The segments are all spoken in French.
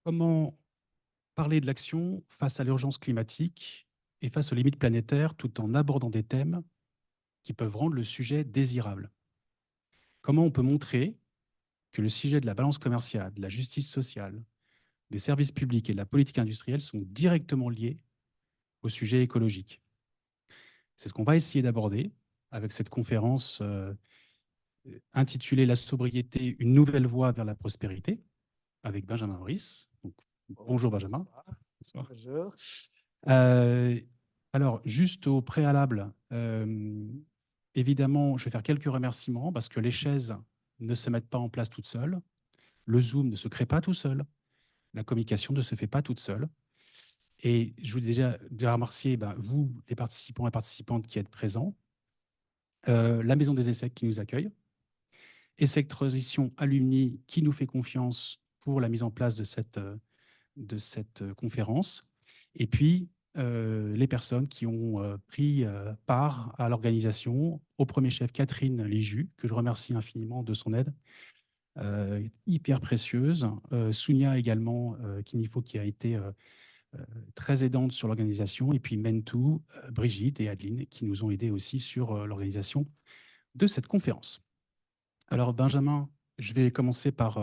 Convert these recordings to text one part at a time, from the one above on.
Comment parler de l'action face à l'urgence climatique et face aux limites planétaires tout en abordant des thèmes qui peuvent rendre le sujet désirable? Comment on peut montrer que le sujet de la balance commerciale, de la justice sociale, des services publics et de la politique industrielle sont directement liés au sujet écologique? C'est ce qu'on va essayer d'aborder avec cette conférence intitulée La sobriété, une nouvelle voie vers la prospérité, avec Benjamin Brice. Donc, bonjour Benjamin. Bonsoir. Bonsoir. Bonjour. Euh, alors, juste au préalable, évidemment, je vais faire quelques remerciements parce que les chaises ne se mettent pas en place toutes seules. Le Zoom ne se crée pas tout seul. La communication ne se fait pas toute seule. Et je voulais déjà remercier vous, les participants et participantes qui êtes présents, la Maison des Essais qui nous accueille, Essec Transition Alumni qui nous fait confiance pour la mise en place de cette conférence, et puis les personnes qui ont pris part à l'organisation, au premier chef Catherine Léju, que je remercie infiniment de son aide, hyper précieuse, Sounia également, qui a été très aidante sur l'organisation, et puis Mentou, Brigitte et Adeline, qui nous ont aidés aussi sur l'organisation de cette conférence. Alors Benjamin, je vais commencer par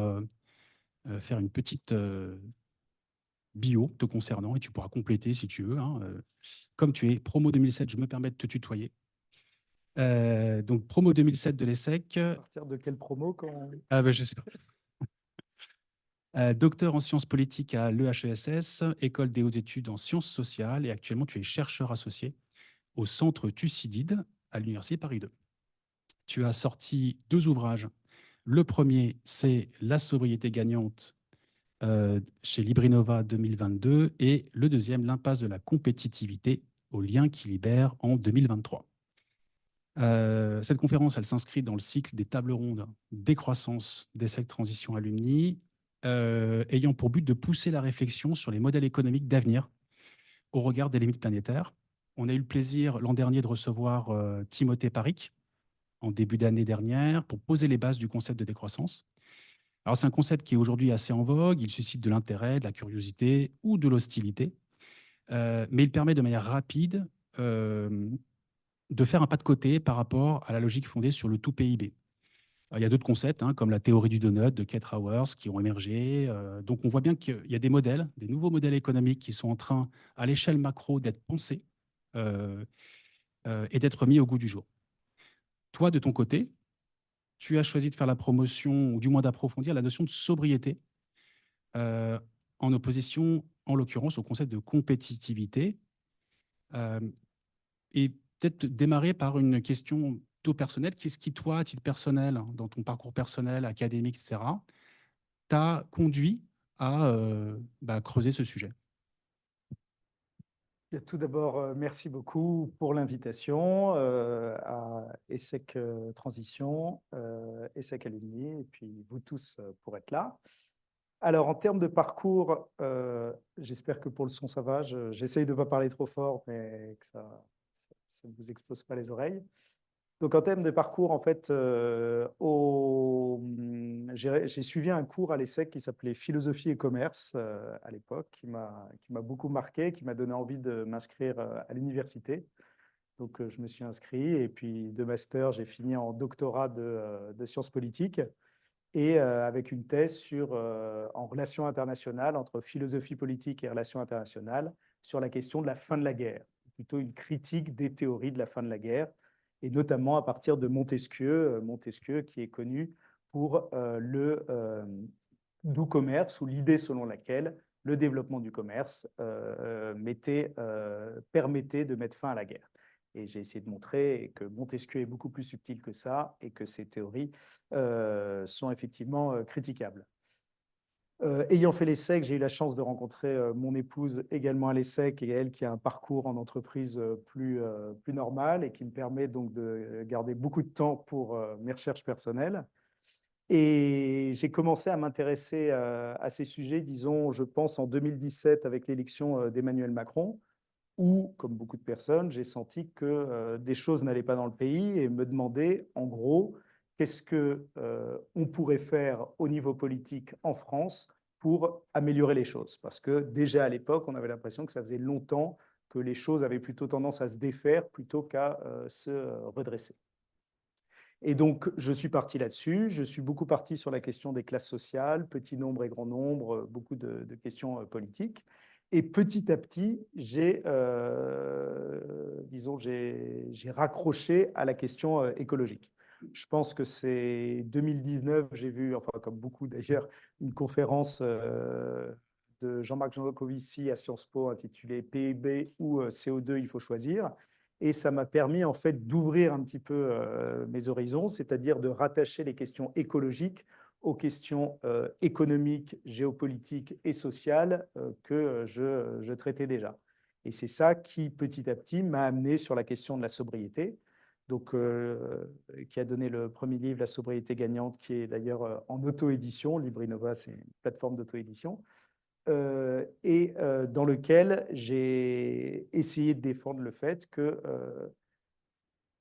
faire une petite bio te concernant et tu pourras compléter si tu veux, hein. Comme tu es promo 2007, je me permets de te tutoyer. Donc promo 2007 de l'ESSEC, À partir de quelle promo je sais pas. Docteur en sciences politiques à l'EHESS, École des hautes études en sciences sociales, et actuellement tu es chercheur associé au Centre Thucydide à l'Université Paris 2. Tu as sorti 2 ouvrages. Le premier, c'est La sobriété gagnante chez Librinova 2022, et le deuxième, L'impasse de la compétitivité aux liens qui libèrent en 2023. Cette conférence, elle s'inscrit dans le cycle des tables rondes décroissance d'ESSEC Transition Alumni, ayant pour but de pousser la réflexion sur les modèles économiques d'avenir au regard des limites planétaires. On a eu le plaisir l'an dernier de recevoir Timothée Paric en début d'année dernière pour poser les bases du concept de décroissance. Alors, c'est un concept qui est aujourd'hui assez en vogue, il suscite de l'intérêt, de la curiosité ou de l'hostilité, mais il permet de manière rapide de faire un pas de côté par rapport à la logique fondée sur le tout PIB. Alors, il y a d'autres concepts, hein, comme la théorie du donut de Keith Raworth, qui ont émergé. Donc, on voit bien qu'il y a des modèles, des nouveaux modèles économiques qui sont en train, à l'échelle macro, d'être pensés et d'être mis au goût du jour. Toi, de ton côté, tu as choisi de faire la promotion, ou du moins d'approfondir la notion de sobriété, euh, en opposition, en l'occurrence, au concept de compétitivité. Euh, et peut-être démarrer par une question plutôt personnelle. Qu'est-ce qui, toi, à titre personnel, dans ton parcours personnel, académique, etc., t'a conduit à creuser ce sujet? Tout d'abord, merci beaucoup pour l'invitation à ESSEC Transition, ESSEC Alumni, et puis vous tous pour être là. Alors, en termes de parcours, j'espère que pour le son, ça va. J'essaye de ne pas parler trop fort, mais que ça ne vous expose pas les oreilles. Donc, en termes de parcours, en fait, j'ai suivi un cours à l'ESSEC qui s'appelait Philosophie et commerce à l'époque, qui m'a beaucoup marqué, qui m'a donné envie de m'inscrire à l'université. Donc, je me suis inscrit et puis de master, j'ai fini en doctorat de sciences politiques et avec une thèse en relations internationales, entre philosophie politique et relations internationales, sur la question de la fin de la guerre, plutôt une critique des théories de la fin de la guerre, et notamment à partir de Montesquieu, Montesquieu qui est connu pour le doux commerce, ou l'idée selon laquelle le développement du commerce permettait de mettre fin à la guerre. Et j'ai essayé de montrer que Montesquieu est beaucoup plus subtil que ça et que ces théories sont effectivement critiquables. Ayant fait l'ESSEC, j'ai eu la chance de rencontrer mon épouse également à l'ESSEC, et elle qui a un parcours en entreprise plus normal et qui me permet donc de garder beaucoup de temps pour mes recherches personnelles. Et j'ai commencé à m'intéresser à ces sujets, disons, je pense en 2017 avec l'élection d'Emmanuel Macron, où, comme beaucoup de personnes, j'ai senti que des choses n'allaient pas dans le pays et me demandais, en gros, qu'est-ce qu'on pourrait faire au niveau politique en France pour améliorer les choses. Parce que déjà à l'époque, on avait l'impression que ça faisait longtemps que les choses avaient plutôt tendance à se défaire plutôt qu'à se redresser. Et donc, je suis parti là-dessus. Je suis beaucoup parti sur la question des classes sociales, petit nombre et grand nombre, beaucoup de questions politiques. Et petit à petit, disons, j'ai raccroché à la question écologique. Je pense que c'est 2019, j'ai vu, enfin comme beaucoup d'ailleurs, une conférence de Jean-Marc Jancovici à Sciences Po intitulée PIB ou CO2, il faut choisir. Et ça m'a permis en fait d'ouvrir un petit peu mes horizons, c'est-à-dire de rattacher les questions écologiques aux questions économiques, géopolitiques et sociales que je traitais déjà. Et c'est ça qui, petit à petit, m'a amené sur la question de la sobriété, donc, qui a donné le premier livre, La sobriété gagnante, qui est d'ailleurs en auto-édition. Librinova, c'est une plateforme d'auto-édition. Dans lequel j'ai essayé de défendre le fait que,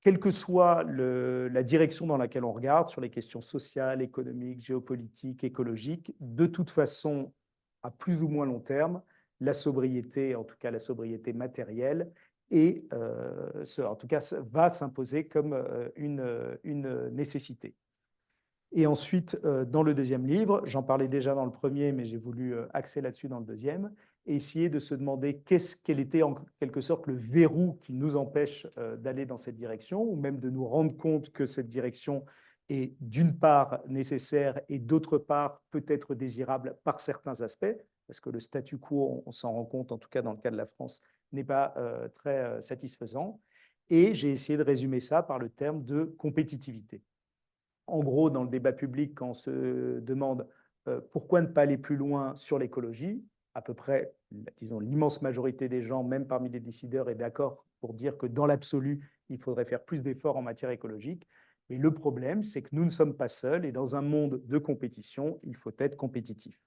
quelle que soit la direction dans laquelle on regarde, sur les questions sociales, économiques, géopolitiques, écologiques, de toute façon, à plus ou moins long terme, la sobriété, en tout cas la sobriété matérielle, en tout cas, va s'imposer comme une nécessité. Et ensuite, dans le deuxième livre, j'en parlais déjà dans le premier, mais j'ai voulu axer là-dessus dans le deuxième, et essayer de se demander quel était en quelque sorte le verrou qui nous empêche d'aller dans cette direction, ou même de nous rendre compte que cette direction est d'une part nécessaire et d'autre part peut-être désirable par certains aspects, parce que le statu quo, on s'en rend compte, en tout cas dans le cas de la France, n'est pas très satisfaisant. Et j'ai essayé de résumer ça par le terme de compétitivité. En gros, dans le débat public, quand on se demande pourquoi ne pas aller plus loin sur l'écologie, à peu près, disons, l'immense majorité des gens, même parmi les décideurs, est d'accord pour dire que dans l'absolu, il faudrait faire plus d'efforts en matière écologique. Mais le problème, c'est que nous ne sommes pas seuls et dans un monde de compétition, il faut être compétitif.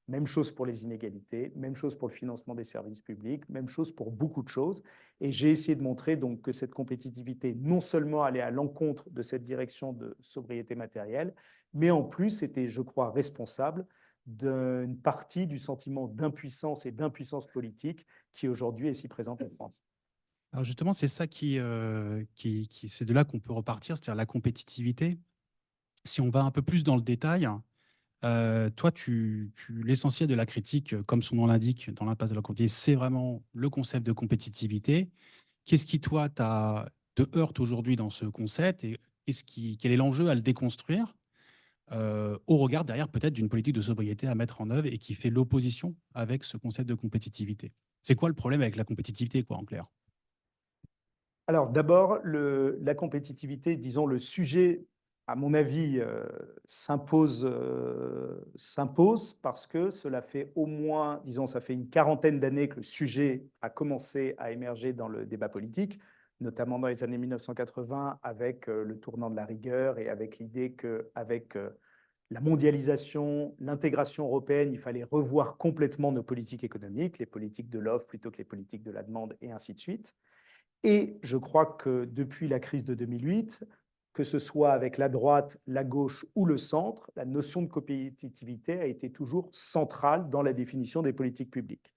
Même chose pour les inégalités, même chose pour le financement des services publics, même chose pour beaucoup de choses. Et j'ai essayé de montrer donc que cette compétitivité non seulement allait à l'encontre de cette direction de sobriété matérielle, mais en plus était, je crois, responsable d'une partie du sentiment d'impuissance et d'impuissance politique qui aujourd'hui est si présente en France. Alors justement, c'est ça c'est de là qu'on peut repartir, c'est-à-dire la compétitivité. Si on va un peu plus dans le détail, toi, l'essentiel de la critique, comme son nom l'indique, dans l'impasse de la compétitivité, c'est vraiment le concept de compétitivité. Qu'est-ce qui, toi, te heurte aujourd'hui dans ce concept et quel est l'enjeu à le déconstruire au regard derrière peut-être d'une politique de sobriété à mettre en œuvre et qui fait l'opposition avec ce concept de compétitivité? C'est quoi le problème avec la compétitivité, quoi, en clair? Alors d'abord, la compétitivité, disons le sujet, à mon avis, s'impose parce que cela fait au moins, disons, ça fait une quarantaine d'années que le sujet a commencé à émerger dans le débat politique, notamment dans les années 1980 avec le tournant de la rigueur et avec l'idée qu'avec la mondialisation, l'intégration européenne, il fallait revoir complètement nos politiques économiques, les politiques de l'offre plutôt que les politiques de la demande et ainsi de suite. Et je crois que depuis la crise de 2008, que ce soit avec la droite, la gauche ou le centre, la notion de compétitivité a été toujours centrale dans la définition des politiques publiques.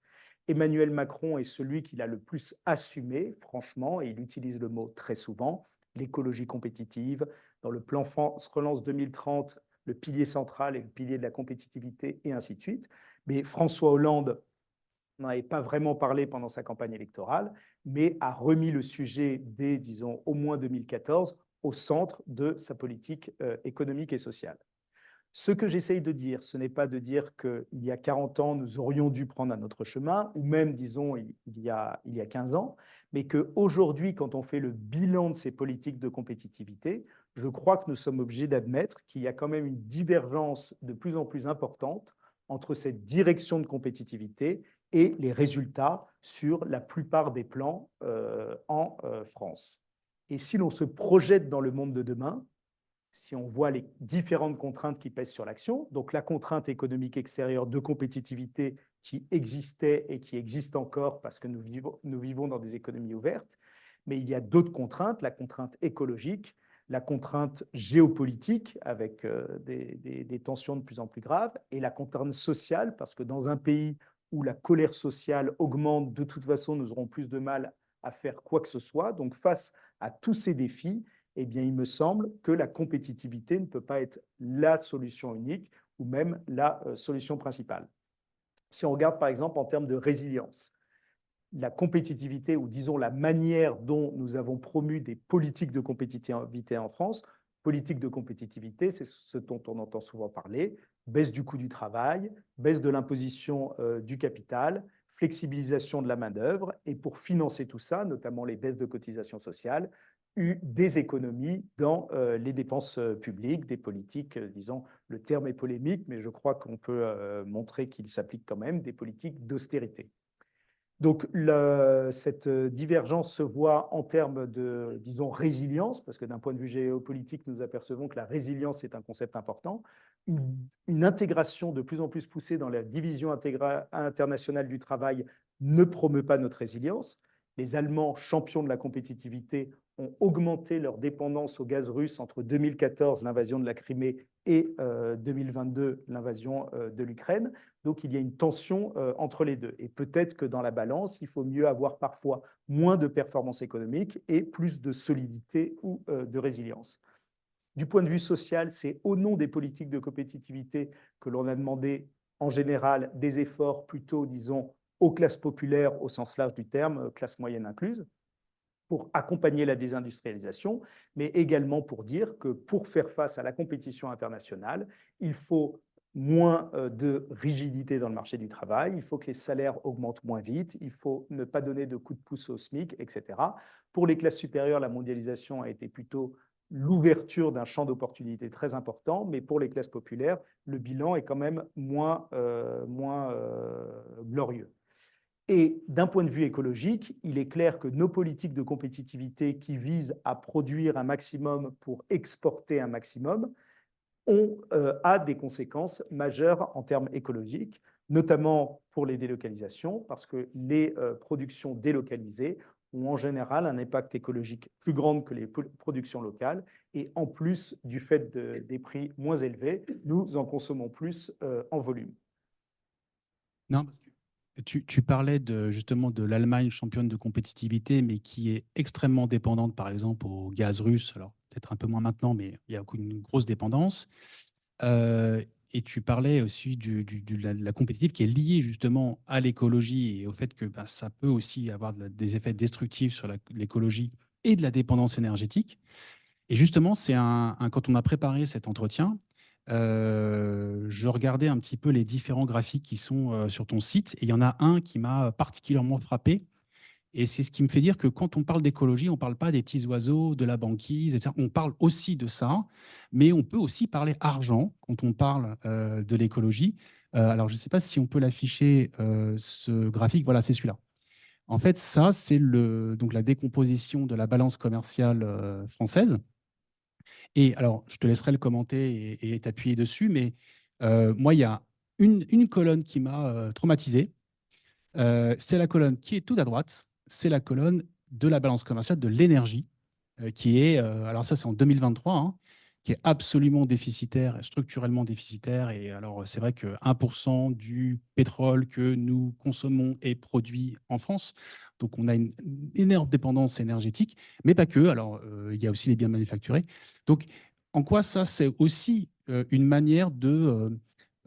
Emmanuel Macron est celui qui l'a le plus assumé, franchement, et il utilise le mot très souvent, l'écologie compétitive. Dans le plan France Relance 2030, le pilier central est le pilier de la compétitivité, et ainsi de suite. Mais François Hollande n'en avait pas vraiment parlé pendant sa campagne électorale, mais a remis le sujet dès, disons, au moins 2014 au centre de sa politique économique et sociale. Ce que j'essaye de dire, ce n'est pas de dire qu'il y a 40 ans, nous aurions dû prendre un autre chemin, ou même, disons, il y a 15 ans, mais qu'aujourd'hui, quand on fait le bilan de ces politiques de compétitivité, je crois que nous sommes obligés d'admettre qu'il y a quand même une divergence de plus en plus importante entre cette direction de compétitivité et les résultats sur la plupart des plans en France. Et si l'on se projette dans le monde de demain, si on voit les différentes contraintes qui pèsent sur l'action, donc la contrainte économique extérieure de compétitivité qui existait et qui existe encore parce que nous vivons dans des économies ouvertes, mais il y a d'autres contraintes, la contrainte écologique, la contrainte géopolitique avec des tensions de plus en plus graves et la contrainte sociale, parce que dans un pays où la colère sociale augmente, de toute façon, nous aurons plus de mal à faire quoi que ce soit. Donc, face à tous ces défis, eh bien, il me semble que la compétitivité ne peut pas être la solution unique ou même la solution principale. Si on regarde par exemple en termes de résilience, la compétitivité ou disons la manière dont nous avons promu des politiques de compétitivité en France, politique de compétitivité, c'est ce dont on entend souvent parler, baisse du coût du travail, baisse de l'imposition du capital, flexibilisation de la main-d'œuvre, et pour financer tout ça, notamment les baisses de cotisations sociales, eu des économies dans les dépenses publiques, des politiques, disons, le terme est polémique, mais je crois qu'on peut montrer qu'il s'applique quand même, des politiques d'austérité. Donc, cette divergence se voit en termes de, disons, résilience, parce que d'un point de vue géopolitique, nous apercevons que la résilience est un concept important, une intégration de plus en plus poussée dans la division internationale du travail ne promeut pas notre résilience. Les Allemands, champions de la compétitivité, ont augmenté leur dépendance au gaz russe entre 2014, l'invasion de la Crimée, et 2022, l'invasion de l'Ukraine. Donc, il y a une tension entre les deux. Et peut-être que dans la balance, il faut mieux avoir parfois moins de performance économique et plus de solidité ou de résilience. Du point de vue social, c'est au nom des politiques de compétitivité que l'on a demandé en général des efforts plutôt, disons, aux classes populaires au sens large du terme, classe moyenne incluse, pour accompagner la désindustrialisation, mais également pour dire que pour faire face à la compétition internationale, il faut moins de rigidité dans le marché du travail, il faut que les salaires augmentent moins vite, il faut ne pas donner de coup de pouce au SMIC, etc. Pour les classes supérieures, la mondialisation a été plutôt l'ouverture d'un champ d'opportunités très important, mais pour les classes populaires, le bilan est quand même moins glorieux. Et d'un point de vue écologique, il est clair que nos politiques de compétitivité qui visent à produire un maximum pour exporter un maximum a des conséquences majeures en termes écologiques, notamment pour les délocalisations, parce que les productions délocalisées ont en général un impact écologique plus grand que les productions locales. Et en plus du fait des prix moins élevés, nous en consommons plus en volume. Non, parce que tu parlais justement de l'Allemagne championne de compétitivité, mais qui est extrêmement dépendante, par exemple, au gaz russe. Alors, peut-être un peu moins maintenant, mais il y a une grosse dépendance. Euh, et tu parlais aussi de la compétitive qui est liée justement à l'écologie et au fait que bah, ça peut aussi avoir des effets destructifs sur l'écologie et de la dépendance énergétique. Et justement, quand on a préparé cet entretien, je regardais un petit peu les différents graphiques qui sont sur ton site et il y en a un qui m'a particulièrement frappé. Et c'est ce qui me fait dire que quand on parle d'écologie, on ne parle pas des petits oiseaux, de la banquise, etc. On parle aussi de ça, mais on peut aussi parler argent quand on parle de l'écologie. Alors, je ne sais pas si on peut l'afficher, ce graphique. Voilà, c'est celui-là. En fait, ça, c'est donc la décomposition de la balance commerciale française. Et alors, je te laisserai le commenter et t'appuyer dessus, mais moi, il y a une colonne qui m'a traumatisé. C'est la colonne qui est tout à droite. C'est la colonne de la balance commerciale de l'énergie, qui est, alors ça, c'est en 2023, hein, qui est absolument déficitaire, structurellement déficitaire. Et alors, c'est vrai que 1% du pétrole que nous consommons est produit en France. Donc, on a une énorme dépendance énergétique, mais pas que. Alors, il y a aussi les biens manufacturés. Donc, en quoi ça, c'est aussi une manière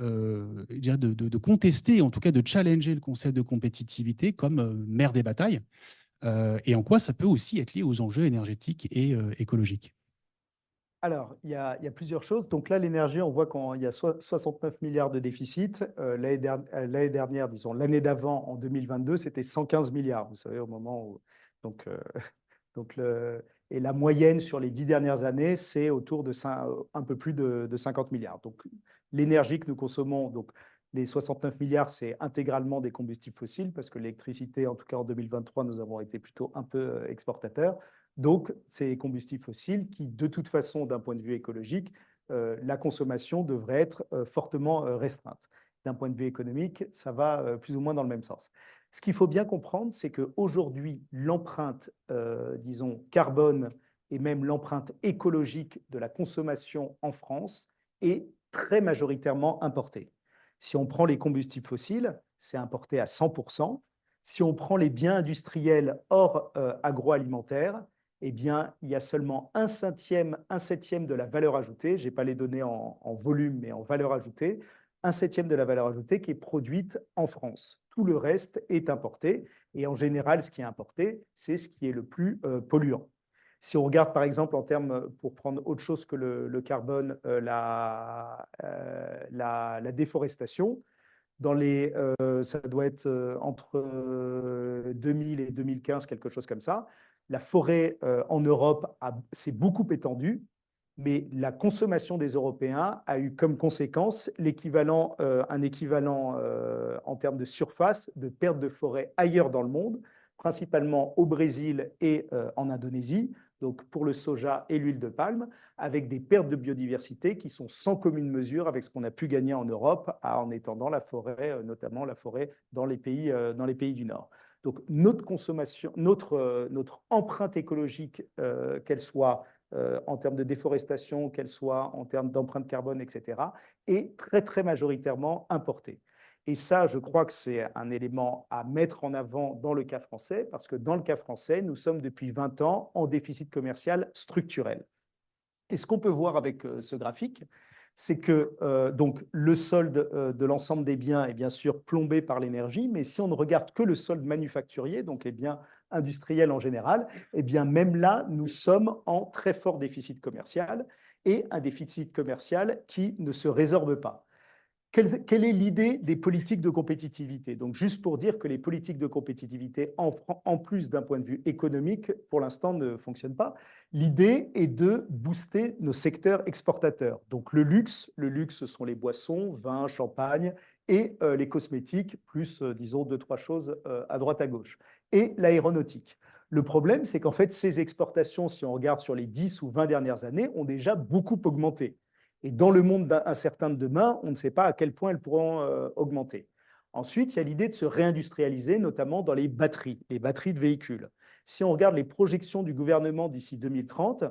je dirais de contester, en tout cas de challenger le concept de compétitivité comme mère des batailles, et en quoi ça peut aussi être lié aux enjeux énergétiques et écologiques. Alors, il y a plusieurs choses. Donc là, l'énergie, on voit qu'il y a 69 milliards de déficit. L'année dernière, disons, l'année d'avant, en 2022, c'était 115 milliards, vous savez, au moment où... Donc, donc et la moyenne sur les 10 dernières années, c'est autour de un peu plus de 50 milliards. Donc, l'énergie que nous consommons, donc les 69 milliards, c'est intégralement des combustibles fossiles, parce que l'électricité, en tout cas en 2023, nous avons été plutôt un peu exportateurs. Donc, ces combustibles fossiles qui, de toute façon, d'un point de vue écologique, la consommation devrait être fortement restreinte. D'un point de vue économique, ça va plus ou moins dans le même sens. Ce qu'il faut bien comprendre, c'est qu'aujourd'hui, l'empreinte, disons, carbone et même l'empreinte écologique de la consommation en France est très majoritairement importée. Si on prend les combustibles fossiles, c'est importé à 100%. Si on prend les biens industriels hors agroalimentaire, eh bien, il y a seulement un septième de la valeur ajoutée, je n'ai pas les données en volume, mais en valeur ajoutée, un septième de la valeur ajoutée qui est produite en France. Tout le reste est importé, et en général, ce qui est importé, c'est ce qui est le plus polluant. Si on regarde par exemple en termes, pour prendre autre chose que le carbone, la déforestation, ça doit être entre 2000 et 2015, quelque chose comme ça. La forêt en Europe s'est beaucoup étendue, mais la consommation des Européens a eu comme conséquence un équivalent en termes de surface de perte de forêt ailleurs dans le monde, principalement au Brésil et en Indonésie, donc pour le soja et l'huile de palme, avec des pertes de biodiversité qui sont sans commune mesure avec ce qu'on a pu gagner en Europe en étendant la forêt, notamment la forêt dans les pays du Nord. Donc notre consommation, notre empreinte écologique, qu'elle soit en termes de déforestation, qu'elle soit en termes d'empreinte carbone, etc., est très, très majoritairement importée. Et ça, je crois que c'est un élément à mettre en avant dans le cas français, parce que dans le cas français, nous sommes depuis 20 ans en déficit commercial structurel. Et ce qu'on peut voir avec ce graphique, c'est que donc, le solde de l'ensemble des biens est bien sûr plombé par l'énergie, mais si on ne regarde que le solde manufacturier, donc les biens industriels en général, eh bien même là, nous sommes en très fort déficit commercial et un déficit commercial qui ne se résorbe pas. Quelle est l'idée des politiques de compétitivité? Donc, juste pour dire que les politiques de compétitivité, en plus d'un point de vue économique, pour l'instant ne fonctionnent pas. L'idée est de booster nos secteurs exportateurs. Donc, le luxe, ce sont les boissons, vin, champagne et les cosmétiques, plus, disons, deux, trois choses à droite, à gauche. Et l'aéronautique. Le problème, c'est qu'en fait, ces exportations, si on regarde sur les 10 ou 20 dernières années, ont déjà beaucoup augmenté. Et dans le monde incertain de demain, on ne sait pas à quel point elles pourront augmenter. Ensuite, il y a l'idée de se réindustrialiser, notamment dans les batteries de véhicules. Si on regarde les projections du gouvernement d'ici 2030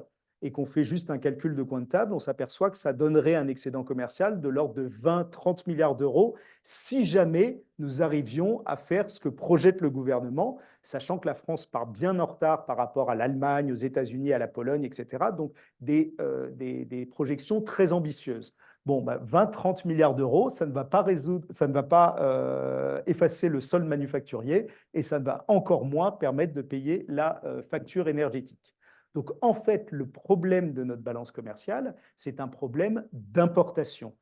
et qu'on fait juste un calcul de coin de table, on s'aperçoit que ça donnerait un excédent commercial de l'ordre de 20-30 milliards d'euros si jamais nous arrivions à faire ce que projette le gouvernement, sachant que la France part bien en retard par rapport à l'Allemagne, aux États-Unis, à la Pologne, etc. Donc, des projections très ambitieuses. Bon, 20-30 milliards d'euros, ça ne va pas effacer le solde manufacturier et ça ne va encore moins permettre de payer la facture énergétique. Donc, en fait, le problème de notre balance commerciale, c'est un problème d'importation.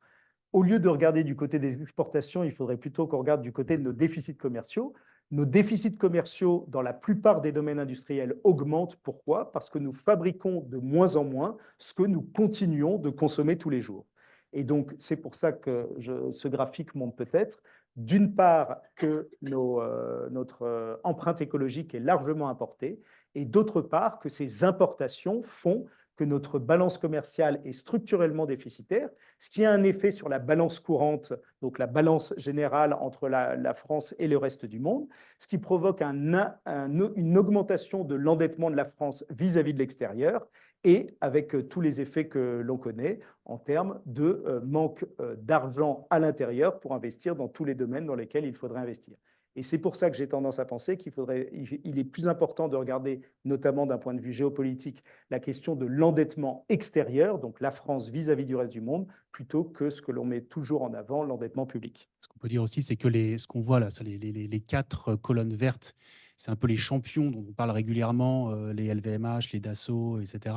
Au lieu de regarder du côté des exportations, il faudrait plutôt qu'on regarde du côté de nos déficits commerciaux. Nos déficits commerciaux, dans la plupart des domaines industriels, augmentent. Pourquoi? Parce que nous fabriquons de moins en moins ce que nous continuons de consommer tous les jours. Et donc, c'est pour ça que ce graphique montre peut-être, d'une part, que notre empreinte écologique est largement importée, et d'autre part, que ces importations font que notre balance commerciale est structurellement déficitaire, ce qui a un effet sur la balance courante, donc la balance générale entre la France et le reste du monde, ce qui provoque une augmentation de l'endettement de la France vis-à-vis de l'extérieur et avec tous les effets que l'on connaît en termes de manque d'argent à l'intérieur pour investir dans tous les domaines dans lesquels il faudrait investir. Et c'est pour ça que j'ai tendance à penser qu'il est plus important de regarder, notamment d'un point de vue géopolitique, la question de l'endettement extérieur, donc la France vis-à-vis du reste du monde, plutôt que ce que l'on met toujours en avant, l'endettement public. Ce qu'on peut dire aussi, c'est que ce qu'on voit là, les quatre colonnes vertes, c'est un peu les champions dont on parle régulièrement, les LVMH, les Dassault, etc.,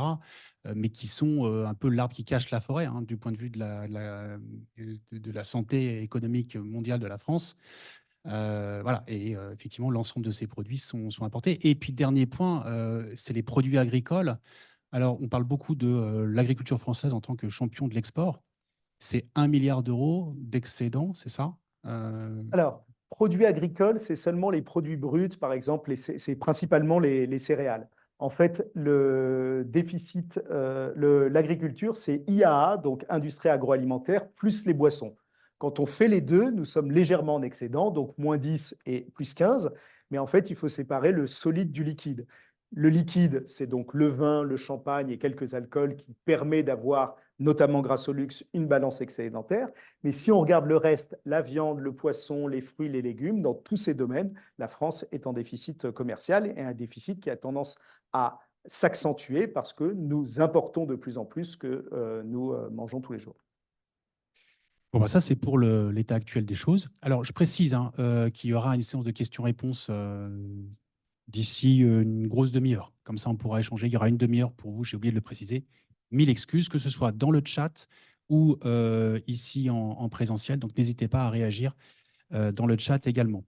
mais qui sont un peu l'arbre qui cache la forêt, hein, du point de vue de la santé économique mondiale de la France. Voilà, et effectivement, l'ensemble de ces produits sont importés. Et puis, dernier point, c'est les produits agricoles. Alors, on parle beaucoup de l'agriculture française en tant que champion de l'export. C'est 1 milliard d'euros d'excédent, c'est ça? Alors, produits agricoles, c'est seulement les produits bruts, par exemple, c'est principalement les céréales. En fait, le déficit, l'agriculture, c'est IAA, donc industrie agroalimentaire, plus les boissons. Quand on fait les deux, nous sommes légèrement en excédent, donc moins 10 et plus 15. Mais en fait, il faut séparer le solide du liquide. Le liquide, c'est donc le vin, le champagne et quelques alcools qui permet d'avoir, notamment grâce au luxe, une balance excédentaire. Mais si on regarde le reste, la viande, le poisson, les fruits, les légumes, dans tous ces domaines, la France est en déficit commercial et un déficit qui a tendance à s'accentuer parce que nous importons de plus en plus que nous mangeons tous les jours. Bon, bah ça, c'est pour l'état actuel des choses. Alors, je précise hein, qu'il y aura une séance de questions-réponses d'ici une grosse demi-heure. Comme ça, on pourra échanger. Il y aura une demi-heure pour vous, j'ai oublié de le préciser. Mille excuses, que ce soit dans le chat ou ici en présentiel. Donc, n'hésitez pas à réagir dans le chat également.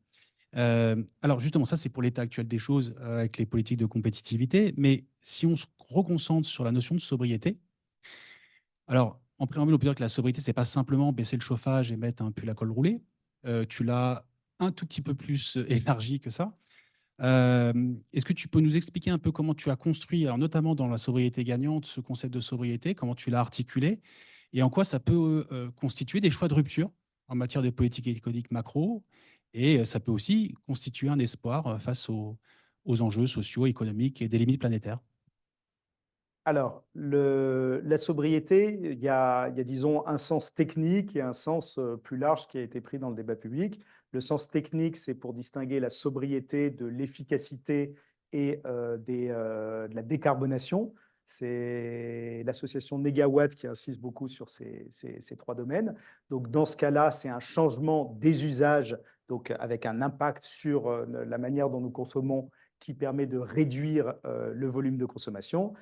Alors, justement, ça, c'est pour l'état actuel des choses avec les politiques de compétitivité. Mais si on se reconcentre sur la notion de sobriété, alors, en préambule, on peut dire que la sobriété, c'est pas simplement baisser le chauffage et mettre un pull à col roulé. Tu l'as un tout petit peu plus élargi que ça. Est-ce que tu peux nous expliquer un peu comment tu as construit, alors notamment dans la sobriété gagnante, ce concept de sobriété, comment tu l'as articulé et en quoi ça peut constituer des choix de rupture en matière de politique économique macro et ça peut aussi constituer un espoir face aux enjeux sociaux, économiques et des limites planétaires. Alors, la sobriété, il y a, disons, un sens technique et un sens plus large qui a été pris dans le débat public. Le sens technique, c'est pour distinguer la sobriété de l'efficacité et de la décarbonation. C'est l'association Negawatt qui insiste beaucoup sur ces trois domaines. Donc, dans ce cas-là, c'est un changement des usages, donc avec un impact sur la manière dont nous consommons qui permet de réduire le volume de consommation.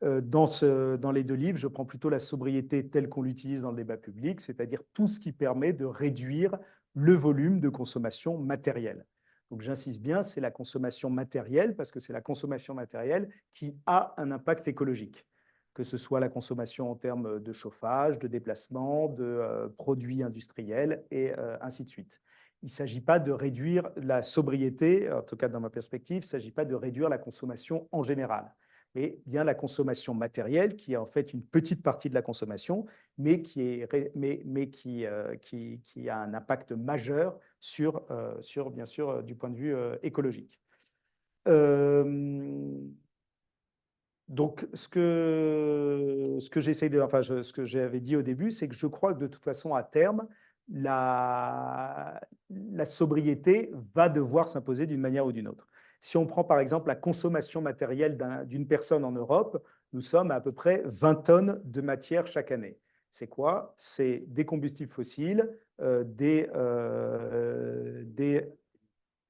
Dans les deux livres, je prends plutôt la sobriété telle qu'on l'utilise dans le débat public, c'est-à-dire tout ce qui permet de réduire le volume de consommation matérielle. Donc j'insiste bien, c'est la consommation matérielle parce que c'est la consommation matérielle qui a un impact écologique, que ce soit la consommation en termes de chauffage, de déplacement, de produits industriels et ainsi de suite. Il ne s'agit pas de réduire la sobriété, en tout cas dans ma perspective, il ne s'agit pas de réduire la consommation en général, mais bien la consommation matérielle, qui est en fait une petite partie de la consommation, mais qui a un impact majeur sur bien sûr, du point de vue écologique. Donc, ce que j'avais dit au début, c'est que je crois que de toute façon, à terme, la sobriété va devoir s'imposer d'une manière ou d'une autre. Si on prend par exemple la consommation matérielle d'une personne en Europe, nous sommes à peu près 20 tonnes de matière chaque année. C'est quoi? C'est des combustibles fossiles, des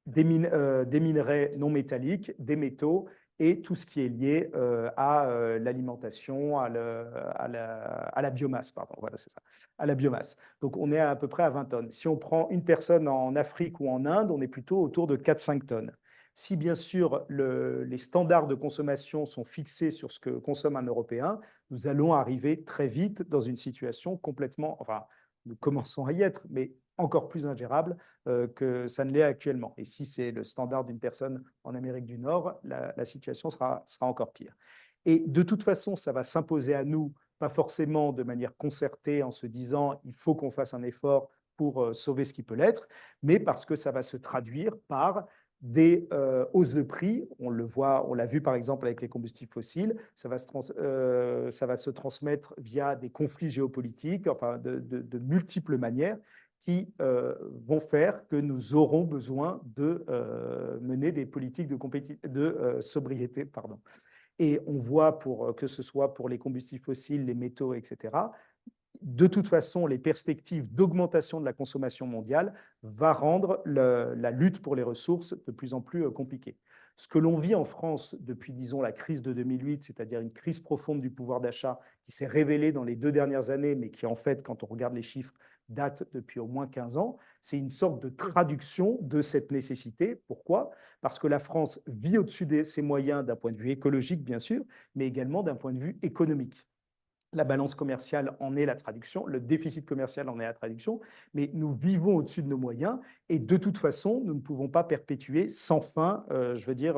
minerais non métalliques, des métaux et tout ce qui est lié à l'alimentation, à la biomasse, pardon, voilà, c'est ça, à la biomasse. Donc, on est à peu près à 20 tonnes. Si on prend une personne en Afrique ou en Inde, on est plutôt autour de 4-5 tonnes. Si bien sûr les standards de consommation sont fixés sur ce que consomme un Européen, nous allons arriver très vite dans une situation complètement, enfin, nous commençons à y être, mais encore plus ingérable que ça ne l'est actuellement. Et si c'est le standard d'une personne en Amérique du Nord, la situation sera encore pire. Et de toute façon, ça va s'imposer à nous, pas forcément de manière concertée en se disant il faut qu'on fasse un effort pour sauver ce qui peut l'être, mais parce que ça va se traduire par des hausses de prix. On le voit, on l'a vu par exemple avec les combustibles fossiles, ça va se transmettre via des conflits géopolitiques, enfin de multiples manières qui vont faire que nous aurons besoin de mener des politiques de sobriété. Pardon. Et on voit, que ce soit pour les combustibles fossiles, les métaux, etc., de toute façon, les perspectives d'augmentation de la consommation mondiale va rendre la lutte pour les ressources de plus en plus compliquée. Ce que l'on vit en France depuis, disons, la crise de 2008, c'est-à-dire une crise profonde du pouvoir d'achat qui s'est révélée dans les 2 dernières années, mais qui, en fait, quand on regarde les chiffres, date depuis au moins 15 ans, c'est une sorte de traduction de cette nécessité. Pourquoi? Parce que la France vit au-dessus de ses moyens d'un point de vue écologique, bien sûr, mais également d'un point de vue économique. La balance commerciale en est la traduction, le déficit commercial en est la traduction, mais nous vivons au-dessus de nos moyens et de toute façon, nous ne pouvons pas perpétuer sans fin, je veux dire,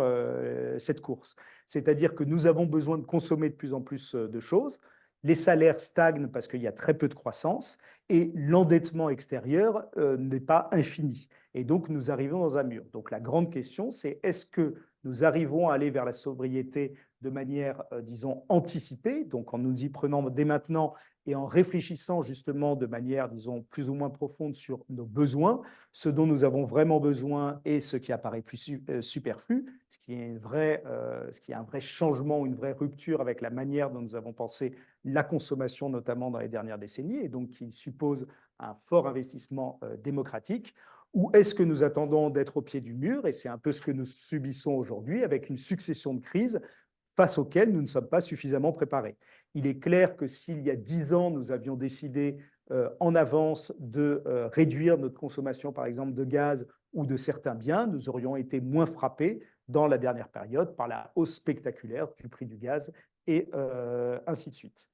cette course. C'est-à-dire que nous avons besoin de consommer de plus en plus de choses. Les salaires stagnent parce qu'il y a très peu de croissance et l'endettement extérieur n'est pas infini. Et donc, nous arrivons dans un mur. Donc, la grande question, c'est est-ce que nous arrivons à aller vers la sobriété de manière, disons, anticipée, donc en nous y prenant dès maintenant et en réfléchissant justement de manière, disons, plus ou moins profonde sur nos besoins, ce dont nous avons vraiment besoin et ce qui apparaît plus superflu, ce qui est un vrai changement, une vraie rupture avec la manière dont nous avons pensé la consommation, notamment dans les dernières décennies, et donc qui suppose un fort investissement démocratique. Ou est-ce que nous attendons d'être au pied du mur? Et c'est un peu ce que nous subissons aujourd'hui avec une succession de crises face auxquelles nous ne sommes pas suffisamment préparés. Il est clair que s'il y a 10 ans, nous avions décidé en avance de réduire notre consommation, par exemple, de gaz ou de certains biens, nous aurions été moins frappés dans la dernière période par la hausse spectaculaire du prix du gaz et ainsi de suite.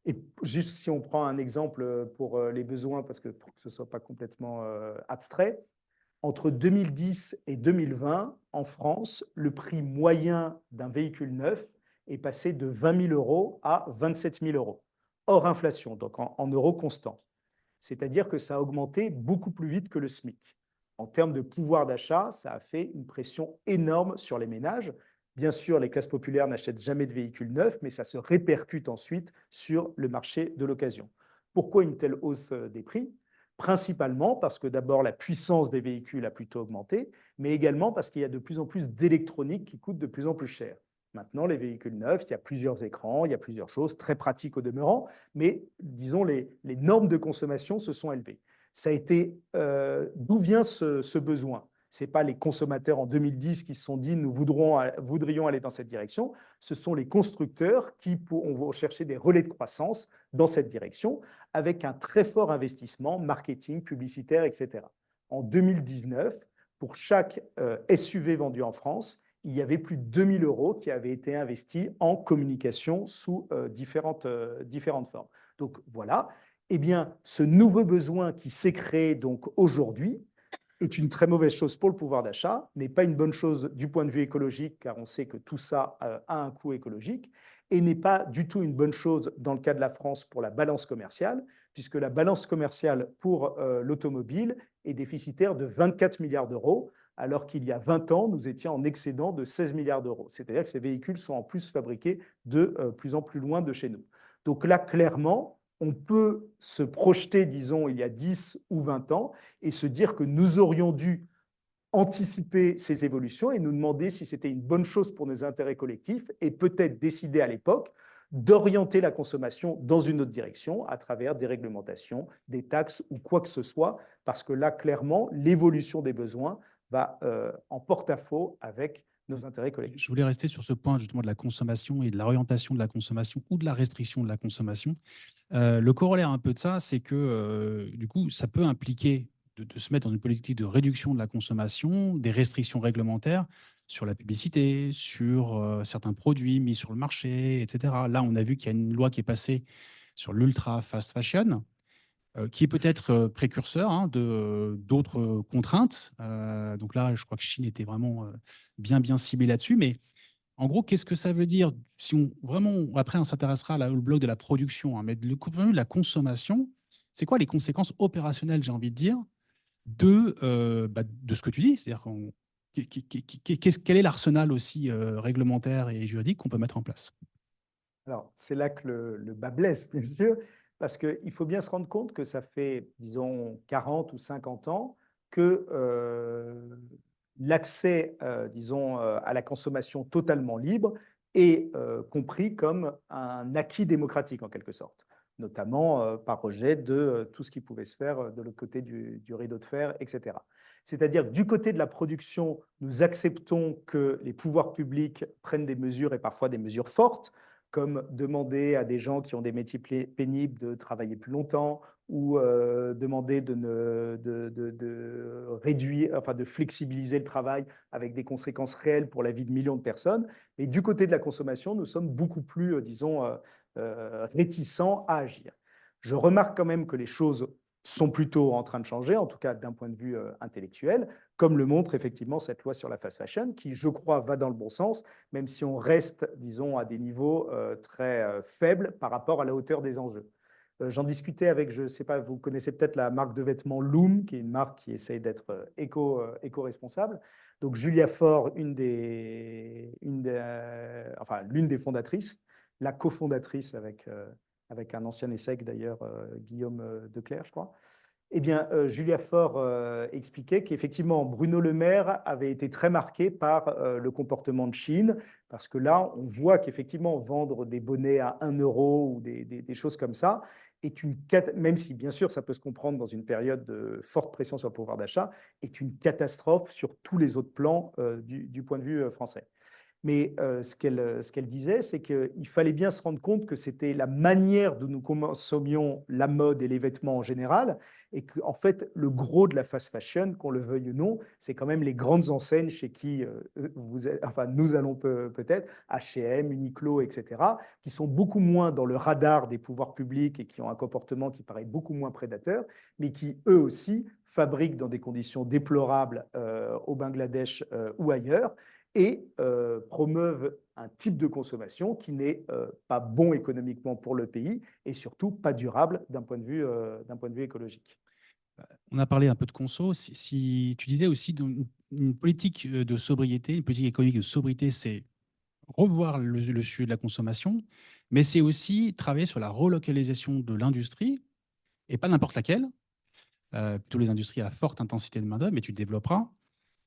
Et juste si on prend un exemple pour les besoins, parce que pour que ce ne soit pas complètement abstrait, entre 2010 et 2020, en France, le prix moyen d'un véhicule neuf est passé de 20 000 euros à 27 000 euros, hors inflation, donc en euros constants. C'est-à-dire que ça a augmenté beaucoup plus vite que le SMIC. En termes de pouvoir d'achat, ça a fait une pression énorme sur les ménages. Bien sûr, les classes populaires n'achètent jamais de véhicules neufs, mais ça se répercute ensuite sur le marché de l'occasion. Pourquoi une telle hausse des prix? Principalement parce que d'abord la puissance des véhicules a plutôt augmenté, mais également parce qu'il y a de plus en plus d'électronique qui coûte de plus en plus cher. Maintenant, les véhicules neufs, il y a plusieurs écrans, il y a plusieurs choses, très pratiques au demeurant, mais disons les normes de consommation se sont élevées. Ça a été d'où vient ce besoin? Ce n'est pas les consommateurs en 2010 qui se sont dit nous voudrions aller dans cette direction, ce sont les constructeurs qui vont chercher des relais de croissance dans cette direction avec un très fort investissement marketing, publicitaire, etc. En 2019, pour chaque SUV vendu en France, il y avait plus de 2 000 euros qui avaient été investis en communication sous différentes formes. Donc voilà, eh bien, ce nouveau besoin qui s'est créé donc aujourd'hui est une très mauvaise chose pour le pouvoir d'achat, n'est pas une bonne chose du point de vue écologique, car on sait que tout ça a un coût écologique, et n'est pas du tout une bonne chose dans le cas de la France pour la balance commerciale, puisque la balance commerciale pour l'automobile est déficitaire de 24 milliards d'euros, alors qu'il y a 20 ans, nous étions en excédent de 16 milliards d'euros. C'est-à-dire que ces véhicules sont en plus fabriqués de plus en plus loin de chez nous. Donc là, clairement, on peut se projeter, disons, il y a 10 ou 20 ans et se dire que nous aurions dû anticiper ces évolutions et nous demander si c'était une bonne chose pour nos intérêts collectifs et peut-être décider à l'époque d'orienter la consommation dans une autre direction à travers des réglementations, des taxes ou quoi que ce soit, parce que là, clairement, l'évolution des besoins va en porte-à-faux avec nos intérêts collectifs. Je voulais rester sur ce point justement de la consommation et de l'orientation de la consommation ou de la restriction de la consommation. Le corollaire un peu de ça, c'est que du coup, ça peut impliquer de se mettre dans une politique de réduction de la consommation, des restrictions réglementaires sur la publicité, sur certains produits mis sur le marché, etc. Là, on a vu qu'il y a une loi qui est passée sur l'ultra fast fashion, qui est peut-être précurseur hein, d'autres contraintes. Donc là, je crois que Chine était vraiment bien ciblée là-dessus. Mais en gros, qu'est-ce que ça veut dire si on vraiment après on s'intéressera au bloc de la production, hein, mais le point de vue de la consommation, c'est quoi les conséquences opérationnelles, j'ai envie de dire, de ce que tu dis, c'est-à-dire quel est l'arsenal aussi réglementaire et juridique qu'on peut mettre en place? Alors, c'est là que le bas blesse, bien sûr, parce qu'il faut bien se rendre compte que ça fait, disons, 40 ou 50 ans que l'accès, disons, à la consommation totalement libre est compris comme un acquis démocratique, en quelque sorte, notamment par rejet de tout ce qui pouvait se faire de l'autre côté du rideau de fer, etc. C'est-à-dire que du côté de la production, nous acceptons que les pouvoirs publics prennent des mesures et parfois des mesures fortes, comme demander à des gens qui ont des métiers pénibles de travailler plus longtemps ou demander de réduire, enfin de flexibiliser le travail avec des conséquences réelles pour la vie de millions de personnes. Mais du côté de la consommation, nous sommes beaucoup plus, disons, réticents à agir. Je remarque quand même que les choses sont plutôt en train de changer, en tout cas d'un point de vue intellectuel, comme le montre effectivement cette loi sur la fast fashion, qui, je crois, va dans le bon sens, même si on reste, disons, à des niveaux très faibles par rapport à la hauteur des enjeux. J'en discutais avec, je ne sais pas, vous connaissez peut-être la marque de vêtements Loom, qui est une marque qui essaye d'être éco-responsable. Donc Julia Ford, enfin, l'une des fondatrices, la cofondatrice avec un ancien ESSEC d'ailleurs, Guillaume Declercq, je crois. Eh bien, Julia Ford expliquait qu'effectivement, Bruno Le Maire avait été très marqué par le comportement de Chine, parce que là, on voit qu'effectivement, vendre des bonnets à 1 € ou des choses comme ça est même si bien sûr, ça peut se comprendre dans une période de forte pression sur le pouvoir d'achat, est une catastrophe sur tous les autres plans du point de vue français. Mais ce qu'elle disait, c'est qu'il fallait bien se rendre compte que c'était la manière dont nous consommions la mode et les vêtements en général, et qu'en fait, le gros de la fast fashion, qu'on le veuille ou non, c'est quand même les grandes enseignes chez qui enfin, nous allons peut-être, H&M, Uniqlo, etc., qui sont beaucoup moins dans le radar des pouvoirs publics et qui ont un comportement qui paraît beaucoup moins prédateur, mais qui, eux aussi, fabriquent dans des conditions déplorables au Bangladesh ou ailleurs, et promeuvent un type de consommation qui n'est pas bon économiquement pour le pays et surtout pas durable d'un point de vue écologique. On a parlé un peu de conso. Si tu disais aussi une politique de sobriété, une politique économique de sobriété, c'est revoir le sujet de la consommation, mais c'est aussi travailler sur la relocalisation de l'industrie, et pas n'importe laquelle, plutôt les industries à forte intensité de main-d'œuvre, mais tu développeras.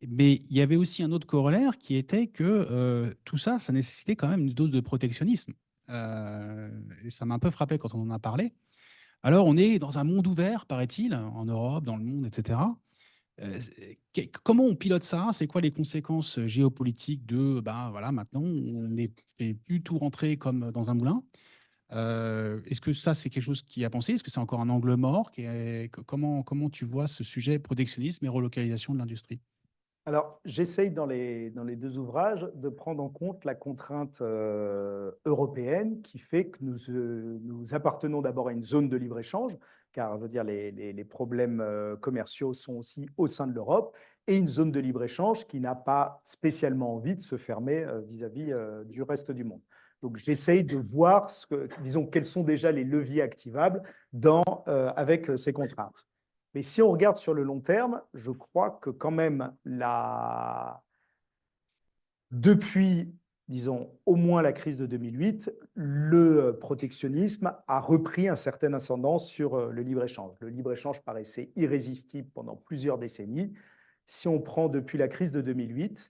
Mais il y avait aussi un autre corollaire qui était que tout ça, ça nécessitait quand même une dose de protectionnisme. Et ça m'a un peu frappé quand on en a parlé. Alors, on est dans un monde ouvert, paraît-il, en Europe, dans le monde, etc. Comment on pilote ça? C'est quoi les conséquences géopolitiques de, ben voilà, maintenant, on ne fait plus tout rentrer comme dans un moulin? Est-ce que ça, c'est quelque chose qui a pensé? Est-ce que c'est encore un angle mort? Comment tu vois ce sujet protectionnisme et relocalisation de l'industrie? Alors, j'essaye dans les deux ouvrages de prendre en compte la contrainte européenne qui fait que nous appartenons d'abord à une zone de libre-échange, car je veux dire, les problèmes commerciaux sont aussi au sein de l'Europe, et une zone de libre-échange qui n'a pas spécialement envie de se fermer vis-à-vis du reste du monde. Donc, j'essaye de voir, disons, quels sont déjà les leviers activables avec ces contraintes. Mais si on regarde sur le long terme, je crois que quand même, depuis, disons, au moins la crise de 2008, le protectionnisme a repris un certain ascendant sur le libre-échange. Le libre-échange paraissait irrésistible pendant plusieurs décennies. Si on prend depuis la crise de 2008,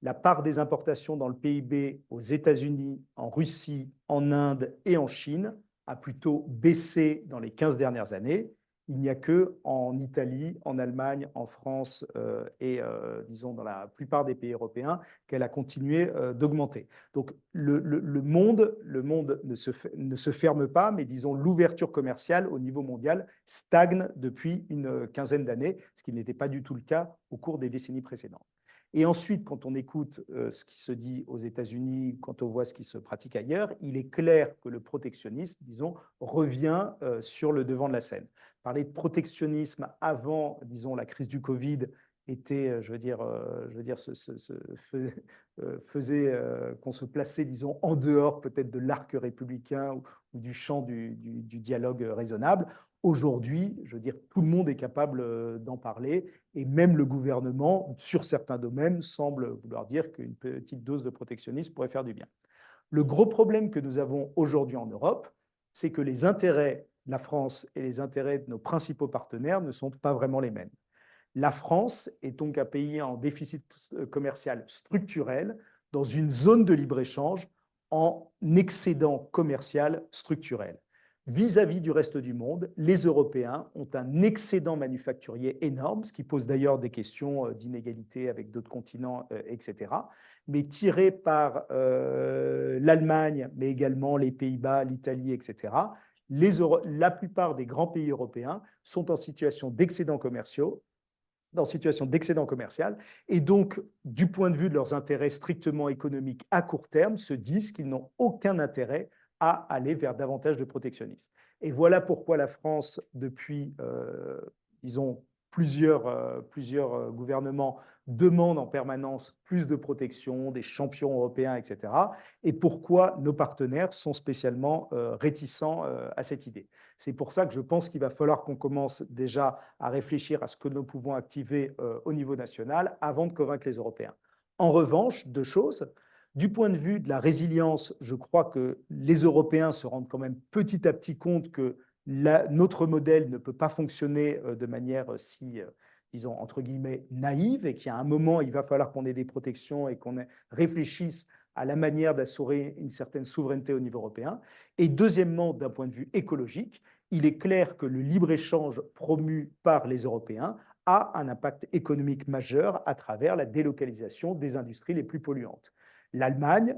la part des importations dans le PIB aux États-Unis, en Russie, en Inde et en Chine a plutôt baissé dans les 15 dernières années. Il n'y a qu'en Italie, en Allemagne, en France et, disons, dans la plupart des pays européens qu'elle a continué d'augmenter. Donc, le monde ne se ferme pas, mais disons, l'ouverture commerciale au niveau mondial stagne depuis une quinzaine d'années, ce qui n'était pas du tout le cas au cours des décennies précédentes. Et ensuite, quand on écoute ce qui se dit aux États-Unis, quand on voit ce qui se pratique ailleurs, il est clair que le protectionnisme, disons, revient sur le devant de la scène. Parler de protectionnisme avant, disons, la crise du Covid était, faisait qu'on se plaçait, disons, en dehors peut-être de l'arc républicain ou du champ du dialogue raisonnable. Aujourd'hui, je veux dire, tout le monde est capable d'en parler et même le gouvernement, sur certains domaines, semble vouloir dire qu'une petite dose de protectionnisme pourrait faire du bien. Le gros problème que nous avons aujourd'hui en Europe, c'est que les intérêts de la France et les intérêts de nos principaux partenaires ne sont pas vraiment les mêmes. La France est donc un pays en déficit commercial structurel dans une zone de libre-échange en excédent commercial structurel. Vis-à-vis du reste du monde, les Européens ont un excédent manufacturier énorme, ce qui pose d'ailleurs des questions d'inégalité avec d'autres continents, etc. Mais tiré par l'Allemagne, mais également les Pays-Bas, l'Italie, etc., la plupart des grands pays européens sont en situation d'excédents commerciaux, en situation d'excédent commercial, et donc, du point de vue de leurs intérêts strictement économiques à court terme, se disent qu'ils n'ont aucun intérêt à aller vers davantage de protectionnisme. Et voilà pourquoi la France, depuis, disons, plusieurs gouvernements demandent en permanence plus de protection, des champions européens, etc. Et pourquoi nos partenaires sont spécialement réticents à cette idée. C'est pour ça que je pense qu'il va falloir qu'on commence déjà à réfléchir à ce que nous pouvons activer au niveau national avant de convaincre les Européens. En revanche, deux choses. Du point de vue de la résilience, je crois que les Européens se rendent quand même petit à petit compte que notre modèle ne peut pas fonctionner de manière si, disons, entre guillemets, naïve, et qu'il y a un moment, il va falloir qu'on ait des protections et qu'on réfléchisse à la manière d'assurer une certaine souveraineté au niveau européen. Et deuxièmement, d'un point de vue écologique, il est clair que le libre-échange promu par les Européens a un impact économique majeur à travers la délocalisation des industries les plus polluantes. L'Allemagne,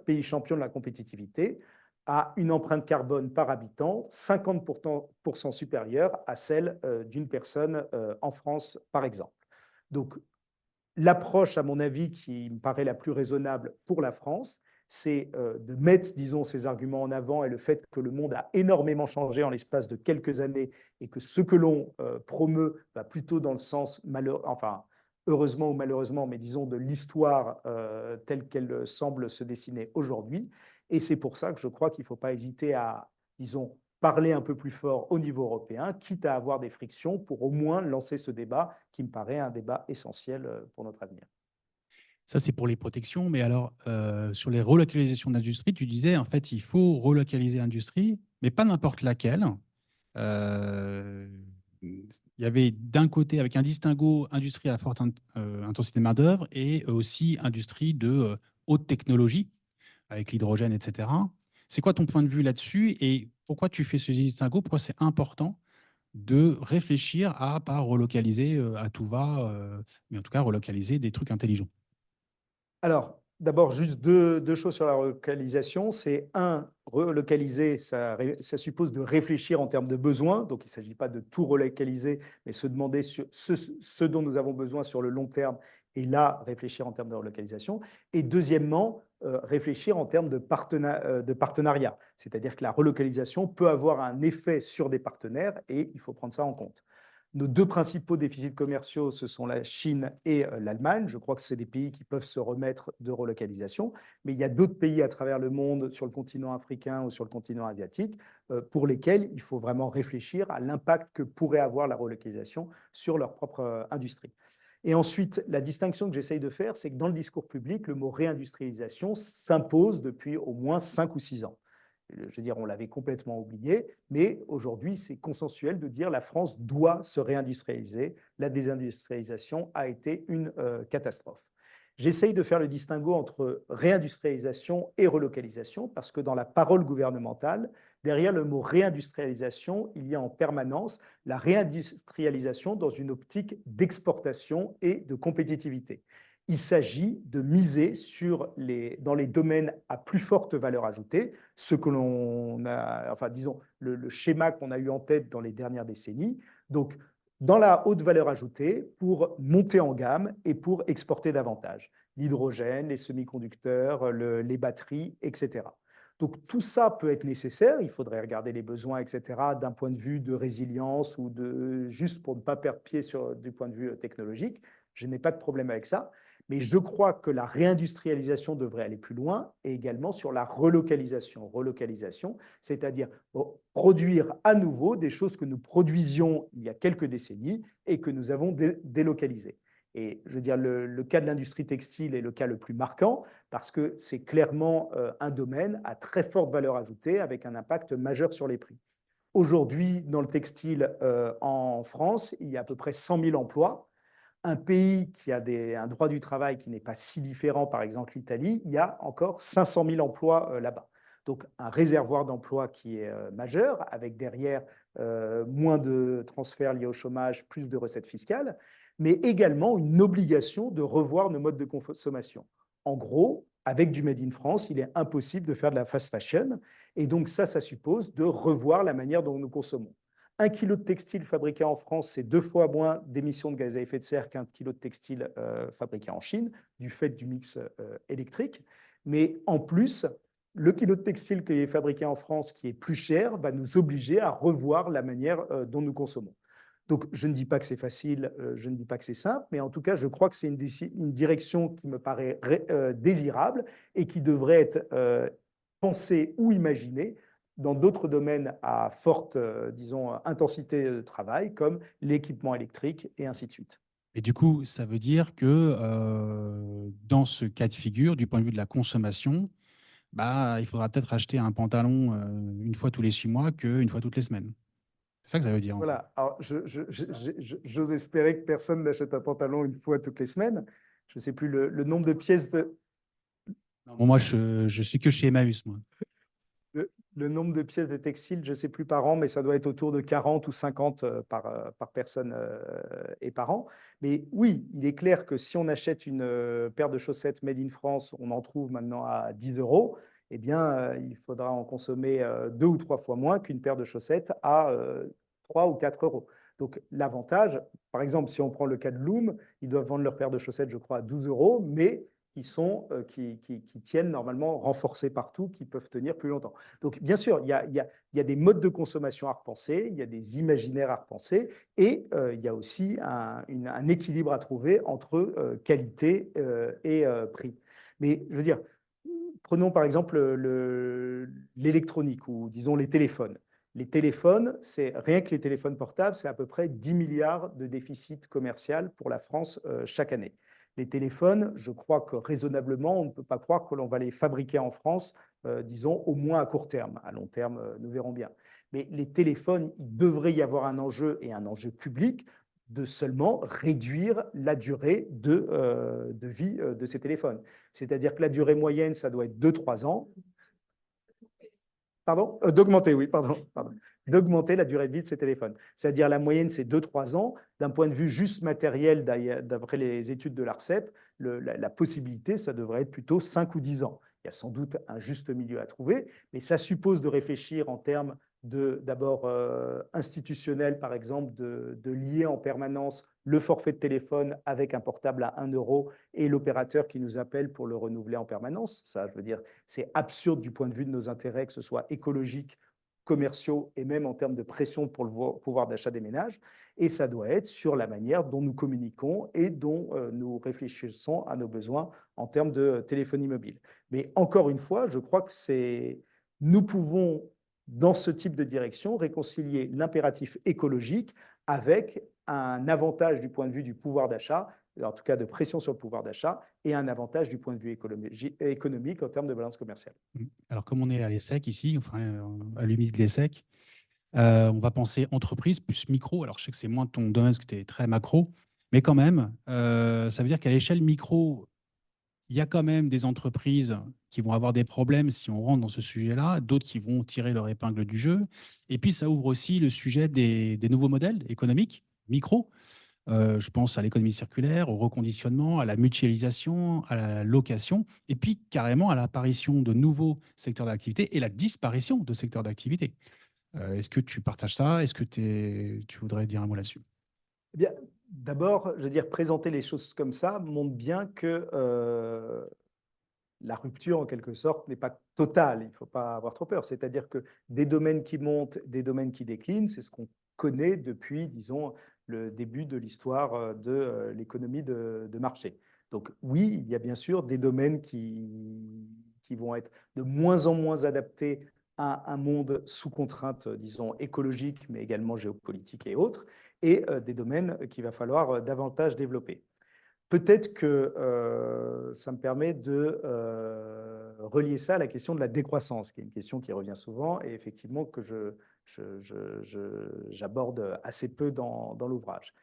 pays champion de la compétitivité, a une empreinte carbone par habitant 50% supérieure à celle d'une personne en France, par exemple. Donc, l'approche, à mon avis, qui me paraît la plus raisonnable pour la France, c'est de mettre, disons, ces arguments en avant et le fait que le monde a énormément changé en l'espace de quelques années et que ce que l'on promeut va plutôt dans le sens, enfin, heureusement ou malheureusement, mais disons de l'histoire telle qu'elle semble se dessiner aujourd'hui. Et c'est pour ça que je crois qu'il ne faut pas hésiter à, disons, parler un peu plus fort au niveau européen, quitte à avoir des frictions pour au moins lancer ce débat qui me paraît un débat essentiel pour notre avenir. Ça, c'est pour les protections. Mais alors, sur les relocalisations d'industrie, tu disais, en fait, il faut relocaliser l'industrie, mais pas n'importe laquelle. Euh, il y avait d'un côté, avec un distinguo, industrie à forte intensité de main-d'œuvre et aussi industrie de haute technologie, avec l'hydrogène, etc. C'est quoi ton point de vue là-dessus et pourquoi tu fais ce distinguo? Pourquoi c'est important de réfléchir à pas relocaliser à tout va, mais en tout cas relocaliser des trucs intelligents? Alors, d'abord, juste deux choses sur la relocalisation. C'est un, relocaliser, ça suppose de réfléchir en termes de besoins. Donc, il ne s'agit pas de tout relocaliser, mais se demander ce dont nous avons besoin sur le long terme et là, réfléchir en termes de relocalisation. Et deuxièmement, réfléchir en termes de partenariat. C'est-à-dire que la relocalisation peut avoir un effet sur des partenaires et il faut prendre ça en compte. Nos deux principaux déficits commerciaux, ce sont la Chine et l'Allemagne. Je crois que c'est des pays qui peuvent se remettre de relocalisation. Mais il y a d'autres pays à travers le monde, sur le continent africain ou sur le continent asiatique, pour lesquels il faut vraiment réfléchir à l'impact que pourrait avoir la relocalisation sur leur propre industrie. Et ensuite, la distinction que j'essaye de faire, c'est que dans le discours public, le mot réindustrialisation s'impose depuis au moins 5 ou 6 ans. Je veux dire, on l'avait complètement oublié, mais aujourd'hui, c'est consensuel de dire la France doit se réindustrialiser. La désindustrialisation a été une catastrophe. J'essaye de faire le distinguo entre réindustrialisation et relocalisation parce que dans la parole gouvernementale, derrière le mot réindustrialisation, il y a en permanence la réindustrialisation dans une optique d'exportation et de compétitivité. Il s'agit de miser dans les domaines à plus forte valeur ajoutée, ce que l'on a, enfin disons, le schéma qu'on a eu en tête dans les dernières décennies. Donc, dans la haute valeur ajoutée pour monter en gamme et pour exporter davantage. L'hydrogène, les semi-conducteurs, les batteries, etc. Donc tout ça peut être nécessaire, il faudrait regarder les besoins, etc., d'un point de vue de résilience ou juste pour ne pas perdre pied du point de vue technologique. Je n'ai pas de problème avec ça. Mais je crois que la réindustrialisation devrait aller plus loin et également sur la relocalisation. Relocalisation, c'est-à-dire produire à nouveau des choses que nous produisions il y a quelques décennies et que nous avons délocalisées. Et je veux dire, le cas de l'industrie textile est le cas le plus marquant parce que c'est clairement un domaine à très forte valeur ajoutée avec un impact majeur sur les prix. Aujourd'hui, dans le textile en France, il y a à peu près 100 000 emplois. Un pays qui a un droit du travail qui n'est pas si différent, par exemple l'Italie, il y a encore 500 000 emplois là-bas. Donc un réservoir d'emplois qui est majeur, avec derrière moins de transferts liés au chômage, plus de recettes fiscales, mais également une obligation de revoir nos modes de consommation. En gros, avec du Made in France, il est impossible de faire de la fast fashion. Et donc ça suppose de revoir la manière dont nous consommons. 1 kilo de textile fabriqué en France, c'est 2 fois moins d'émissions de gaz à effet de serre qu'un kilo de textile fabriqué en Chine, du fait du mix électrique. Mais en plus, le kilo de textile qui est fabriqué en France, qui est plus cher, va nous obliger à revoir la manière dont nous consommons. Donc, je ne dis pas que c'est facile, je ne dis pas que c'est simple, mais en tout cas, je crois que c'est une direction qui me paraît désirable et qui devrait être pensée ou imaginée dans d'autres domaines à forte, disons, intensité de travail, comme l'équipement électrique et ainsi de suite. Et du coup, ça veut dire que dans ce cas de figure, du point de vue de la consommation, bah, il faudra peut-être acheter un pantalon une fois tous les 6 mois qu'une fois toutes les semaines. C'est ça que ça veut dire, en gros. Voilà. Alors, j'ose espérer que personne n'achète un pantalon une fois toutes les semaines. Je ne sais plus le nombre de pièces Bon, moi, je suis que chez Emmaüs, moi. le nombre de pièces de textile, je ne sais plus par an, mais ça doit être autour de 40 ou 50 par personne et par an. Mais oui, il est clair que si on achète une paire de chaussettes made in France, on en trouve maintenant à 10 euros, eh bien, il faudra en consommer 2 ou 3 fois moins qu'une paire de chaussettes à 3 ou 4 euros. Donc, l'avantage, par exemple, si on prend le cas de Loom, ils doivent vendre leur paire de chaussettes, je crois, à 12 euros, mais qui tiennent normalement renforcés partout, qui peuvent tenir plus longtemps. Donc, bien sûr, il y a des modes de consommation à repenser, il y a des imaginaires à repenser, et il y a aussi un équilibre à trouver entre qualité et prix. Mais je veux dire, prenons par exemple l'électronique ou disons les téléphones. Les téléphones, c'est rien que les téléphones portables, c'est à peu près 10 milliards de déficit commercial pour la France chaque année. Les téléphones, je crois que raisonnablement, on ne peut pas croire que l'on va les fabriquer en France, disons, au moins à court terme. À long terme, nous verrons bien. Mais les téléphones, il devrait y avoir un enjeu et un enjeu public de seulement réduire la durée de vie de ces téléphones. C'est-à-dire que la durée moyenne, ça doit être 2 3 ans. Pardon? D'augmenter, oui, pardon. D'augmenter la durée de vie de ces téléphones. C'est-à-dire la moyenne, c'est 2 3 ans. D'un point de vue juste matériel, d'après les études de l'ARCEP, la possibilité, ça devrait être plutôt 5 ou 10 ans. Il y a sans doute un juste milieu à trouver, mais ça suppose de réfléchir en termes d'abord institutionnel, par exemple, de lier en permanence le forfait de téléphone avec un portable à 1 euro et l'opérateur qui nous appelle pour le renouveler en permanence. Ça, je veux dire, c'est absurde du point de vue de nos intérêts, que ce soit écologique, commerciaux et même en termes de pression pour le pouvoir d'achat des ménages. Et ça doit être sur la manière dont nous communiquons et dont nous réfléchissons à nos besoins en termes de téléphonie mobile. Mais encore une fois, je crois que nous pouvons, dans ce type de direction, réconcilier l'impératif écologique avec un avantage du point de vue du pouvoir d'achat, en tout cas de pression sur le pouvoir d'achat, et un avantage du point de vue économique en termes de balance commerciale. Alors, comme on est à l'ESSEC ici, enfin, à l'UMI de l'ESSEC, on va penser entreprise plus micro. Alors, je sais que c'est moins ton domaine, parce que tu es très macro, mais quand même, ça veut dire qu'à l'échelle micro, il y a quand même des entreprises qui vont avoir des problèmes si on rentre dans ce sujet-là, d'autres qui vont tirer leur épingle du jeu. Et puis, ça ouvre aussi le sujet des nouveaux modèles économiques, micro. Je pense à l'économie circulaire, au reconditionnement, à la mutualisation, à la location, et puis carrément à l'apparition de nouveaux secteurs d'activité et la disparition de secteurs d'activité. Est-ce que tu partages ça? Est-ce que tu voudrais dire un mot là-dessus? Eh bien, d'abord, je veux dire, présenter les choses comme ça montre bien que la rupture, en quelque sorte, n'est pas totale. Il ne faut pas avoir trop peur. C'est-à-dire que des domaines qui montent, des domaines qui déclinent, c'est ce qu'on connaît depuis, disons, le début de l'histoire de l'économie de marché. Donc oui, il y a bien sûr des domaines qui vont être de moins en moins adaptés à un monde sous contrainte, disons, écologique, mais également géopolitique et autres, et des domaines qu'il va falloir davantage développer. Peut-être que ça me permet de relier ça à la question de la décroissance, qui est une question qui revient souvent et effectivement que j'aborde assez peu dans l'ouvrage.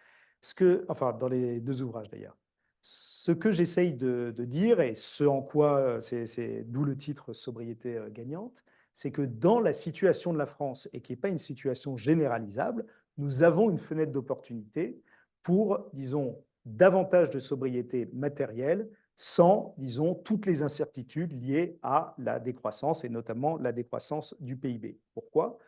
Enfin, dans les 2 ouvrages d'ailleurs. Ce que j'essaye de dire et ce en quoi, c'est d'où le titre Sobriété gagnante, c'est que dans la situation de la France, et qui n'est pas une situation généralisable, nous avons une fenêtre d'opportunité pour, disons, davantage de sobriété matérielle sans, disons, toutes les incertitudes liées à la décroissance et notamment la décroissance du PIB. Pourquoi?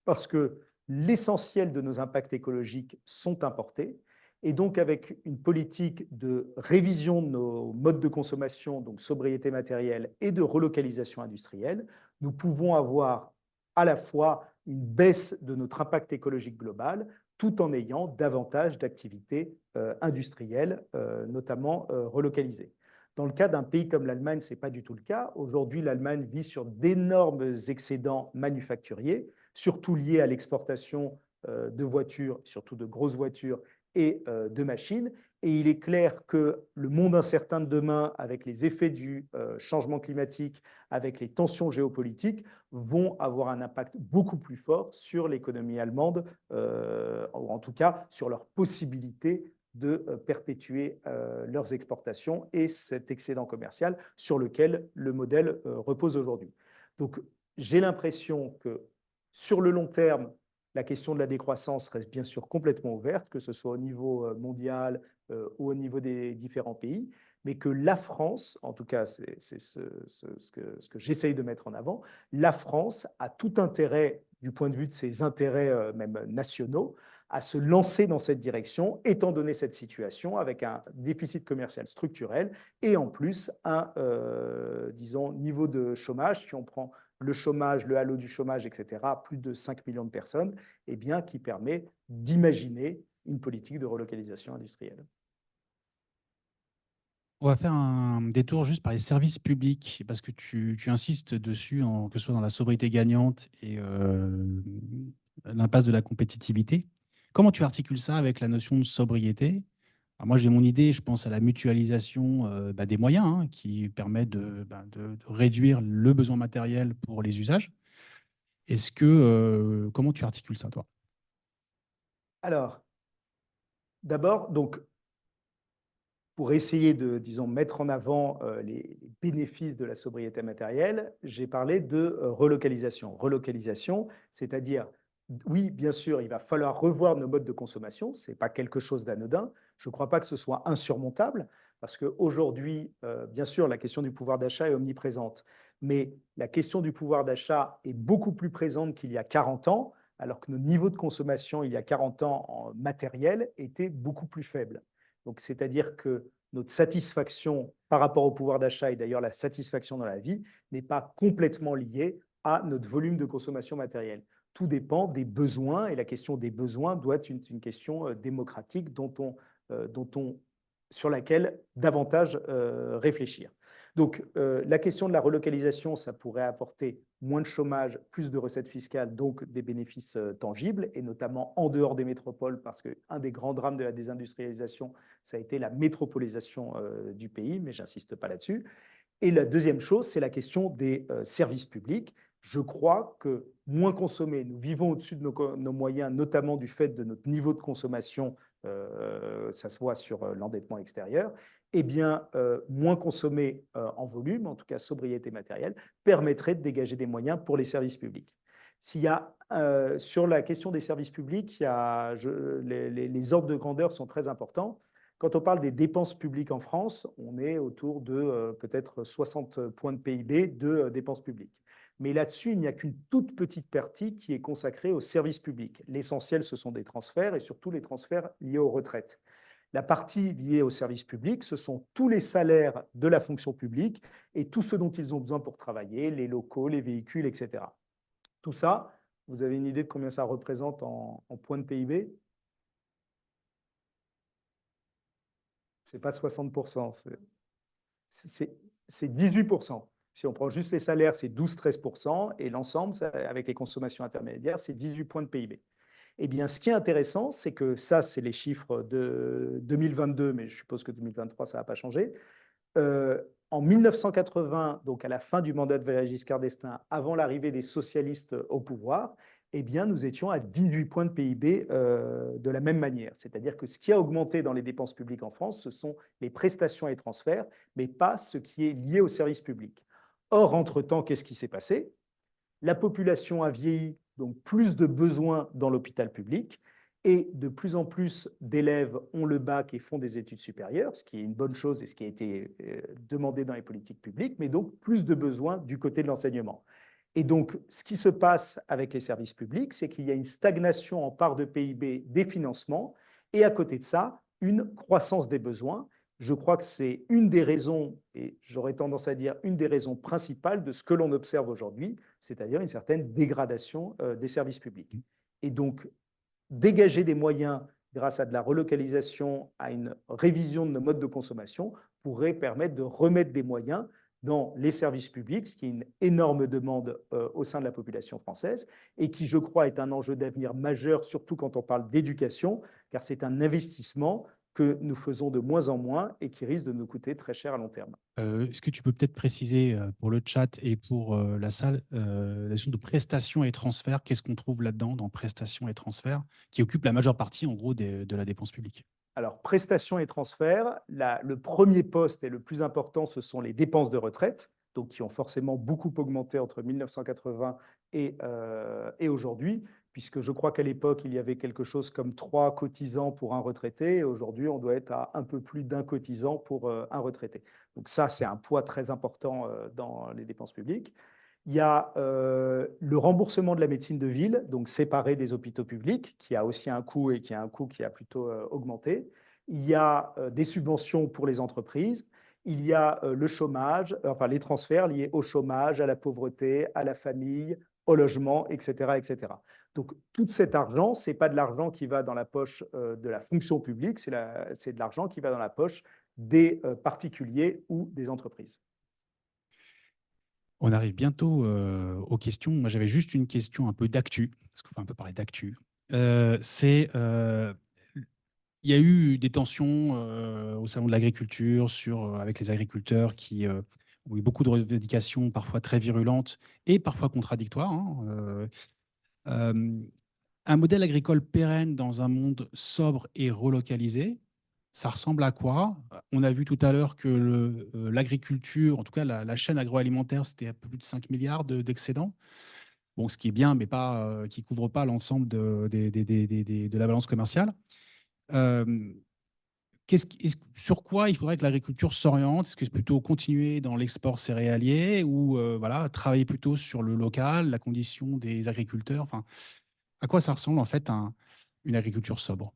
Parce que l'essentiel de nos impacts écologiques sont importés et donc avec une politique de révision de nos modes de consommation, donc sobriété matérielle et de relocalisation industrielle, nous pouvons avoir à la fois une baisse de notre impact écologique global tout en ayant davantage d'activités industrielles, notamment relocalisées. Dans le cas d'un pays comme l'Allemagne, ce n'est pas du tout le cas. Aujourd'hui, l'Allemagne vit sur d'énormes excédents manufacturiers, surtout liés à l'exportation de voitures, surtout de grosses voitures et de machines. Et il est clair que le monde incertain de demain, avec les effets du changement climatique, avec les tensions géopolitiques, vont avoir un impact beaucoup plus fort sur l'économie allemande, ou en tout cas sur leur possibilité de perpétuer leurs exportations et cet excédent commercial sur lequel le modèle repose aujourd'hui. Donc, j'ai l'impression que sur le long terme, la question de la décroissance reste bien sûr complètement ouverte, que ce soit au niveau mondial ou au niveau des différents pays, mais que la France, en tout cas c'est ce que j'essaye de mettre en avant, la France a tout intérêt, du point de vue de ses intérêts même nationaux, à se lancer dans cette direction, étant donné cette situation, avec un déficit commercial structurel et en plus un disons, niveau de chômage, si on prend le chômage, le halo du chômage, etc., plus de 5 millions de personnes, eh bien, qui permet d'imaginer une politique de relocalisation industrielle. On va faire un détour juste par les services publics, parce que tu insistes dessus, que ce soit dans la sobriété gagnante et l'impasse de la compétitivité. Comment tu articules ça avec la notion de sobriété? Alors moi, j'ai mon idée, je pense à la mutualisation des moyens qui permet de réduire le besoin matériel pour les usages. Comment tu articules ça, toi? Alors, d'abord, donc, pour essayer de, disons, mettre en avant les bénéfices de la sobriété matérielle, j'ai parlé de relocalisation. Relocalisation, c'est-à-dire, oui, bien sûr, il va falloir revoir nos modes de consommation. Ce n'est pas quelque chose d'anodin. Je ne crois pas que ce soit insurmontable, parce qu'aujourd'hui, bien sûr, la question du pouvoir d'achat est omniprésente. Mais la question du pouvoir d'achat est beaucoup plus présente qu'il y a 40 ans, alors que nos niveaux de consommation, il y a 40 ans, en matériel, étaient beaucoup plus faibles. Donc, c'est-à-dire que notre satisfaction par rapport au pouvoir d'achat et d'ailleurs la satisfaction dans la vie n'est pas complètement liée à notre volume de consommation matérielle. Tout dépend des besoins et la question des besoins doit être une question démocratique sur laquelle davantage réfléchir. Donc, la question de la relocalisation, ça pourrait apporter moins de chômage, plus de recettes fiscales, donc des bénéfices tangibles, et notamment en dehors des métropoles, parce qu'un des grands drames de la désindustrialisation, ça a été la métropolisation du pays, mais j'insiste pas là-dessus. Et la deuxième chose, c'est la question des services publics. Je crois que moins consommer, nous vivons au-dessus de nos moyens, notamment du fait de notre niveau de consommation, ça se voit sur l'endettement extérieur, eh bien, moins consommer en volume, en tout cas sobriété matérielle, permettrait de dégager des moyens pour les services publics. S'il y a, sur la question des services publics, les ordres de grandeur sont très importants. Quand on parle des dépenses publiques en France, on est autour de peut-être 60 points de PIB de dépenses publiques. Mais là-dessus, il n'y a qu'une toute petite partie qui est consacrée aux services publics. L'essentiel, ce sont des transferts et surtout les transferts liés aux retraites. La partie liée aux services publics, ce sont tous les salaires de la fonction publique et tout ce dont ils ont besoin pour travailler, les locaux, les véhicules, etc. Tout ça, vous avez une idée de combien ça représente en points de PIB? Ce n'est pas 60%, c'est 18%. Si on prend juste les salaires, c'est 12-13%, et l'ensemble, avec les consommations intermédiaires, c'est 18 points de PIB. Eh bien, ce qui est intéressant, c'est que ça, c'est les chiffres de 2022, mais je suppose que 2023, ça n'a pas changé. En 1980, donc à la fin du mandat de Valéry Giscard d'Estaing, avant l'arrivée des socialistes au pouvoir, eh bien, nous étions à 18 points de PIB de la même manière. C'est-à-dire que ce qui a augmenté dans les dépenses publiques en France, ce sont les prestations et transferts, mais pas ce qui est lié au service public. Or, entre-temps, qu'est-ce qui s'est passé? La population a vieilli, donc plus de besoins dans l'hôpital public, et de plus en plus d'élèves ont le bac et font des études supérieures, ce qui est une bonne chose et ce qui a été demandé dans les politiques publiques, mais donc plus de besoins du côté de l'enseignement. Et donc, ce qui se passe avec les services publics, c'est qu'il y a une stagnation en part de PIB des financements, et à côté de ça, une croissance des besoins. Je crois que c'est une des raisons, et j'aurais tendance à dire une des raisons principales de ce que l'on observe aujourd'hui, c'est-à-dire une certaine dégradation des services publics. Et donc, dégager des moyens grâce à de la relocalisation, à une révision de nos modes de consommation, pourrait permettre de remettre des moyens dans les services publics, ce qui est une énorme demande au sein de la population française et qui, je crois, est un enjeu d'avenir majeur, surtout quand on parle d'éducation, car c'est un investissement que nous faisons de moins en moins et qui risque de nous coûter très cher à long terme. Est-ce que tu peux peut-être préciser, pour le chat et pour, la salle, la notion de prestations et transferts? Qu'est-ce qu'on trouve là-dedans, dans prestations et transferts, qui occupe la majeure partie, en gros, de la dépense publique? Alors, prestations et transferts, le premier poste et le plus important, ce sont les dépenses de retraite, donc qui ont forcément beaucoup augmenté entre 1980 et aujourd'hui, puisque je crois qu'à l'époque, il y avait quelque chose comme 3 cotisants pour un retraité, et aujourd'hui, on doit être à un peu plus d'un cotisant pour un retraité. Donc ça, c'est un poids très important dans les dépenses publiques. Il y a le remboursement de la médecine de ville, donc séparé des hôpitaux publics, qui a aussi un coût et qui a un coût qui a plutôt augmenté. Il y a des subventions pour les entreprises. Il y a le chômage, enfin les transferts liés au chômage, à la pauvreté, à la famille, au logement, etc., etc. Donc tout cet argent, c'est pas de l'argent qui va dans la poche de la fonction publique, c'est de l'argent qui va dans la poche des particuliers ou des entreprises. On arrive bientôt, aux questions. Moi, j'avais juste une question un peu d'actu, parce qu'il faut un peu parler d'actu. Il y a eu des tensions, au salon de l'agriculture avec les agriculteurs qui, ont eu beaucoup de revendications parfois très virulentes et parfois contradictoires, hein. Un modèle agricole pérenne dans un monde sobre et relocalisé, ça ressemble à quoi? On a vu tout à l'heure que l'agriculture, en tout cas la chaîne agroalimentaire, c'était à plus de 5 milliards d'excédents. Bon, ce qui est bien, mais pas, qui couvre pas l'ensemble de la balance commerciale. Hem, sur quoi il faudrait que l'agriculture s'oriente? Est-ce que c'est plutôt continuer dans l'export céréalier ou, voilà, travailler plutôt sur le local, la condition des agriculteurs? Enfin, à quoi ça ressemble en fait une agriculture sobre?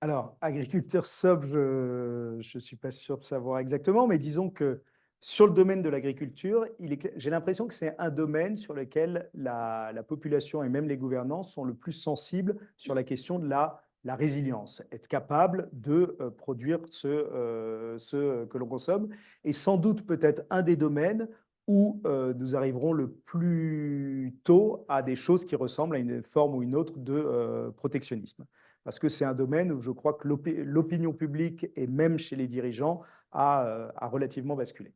Alors, agriculteur sobre, je ne suis pas sûr de savoir exactement, mais disons que sur le domaine de l'agriculture, j'ai l'impression que c'est un domaine sur lequel la population et même les gouvernants sont le plus sensibles sur la question de la résilience, être capable de produire ce que l'on consomme, et sans doute peut-être un des domaines où nous arriverons le plus tôt à des choses qui ressemblent à une forme ou une autre de protectionnisme, parce que c'est un domaine où je crois que l'opinion publique et même chez les dirigeants a relativement basculé.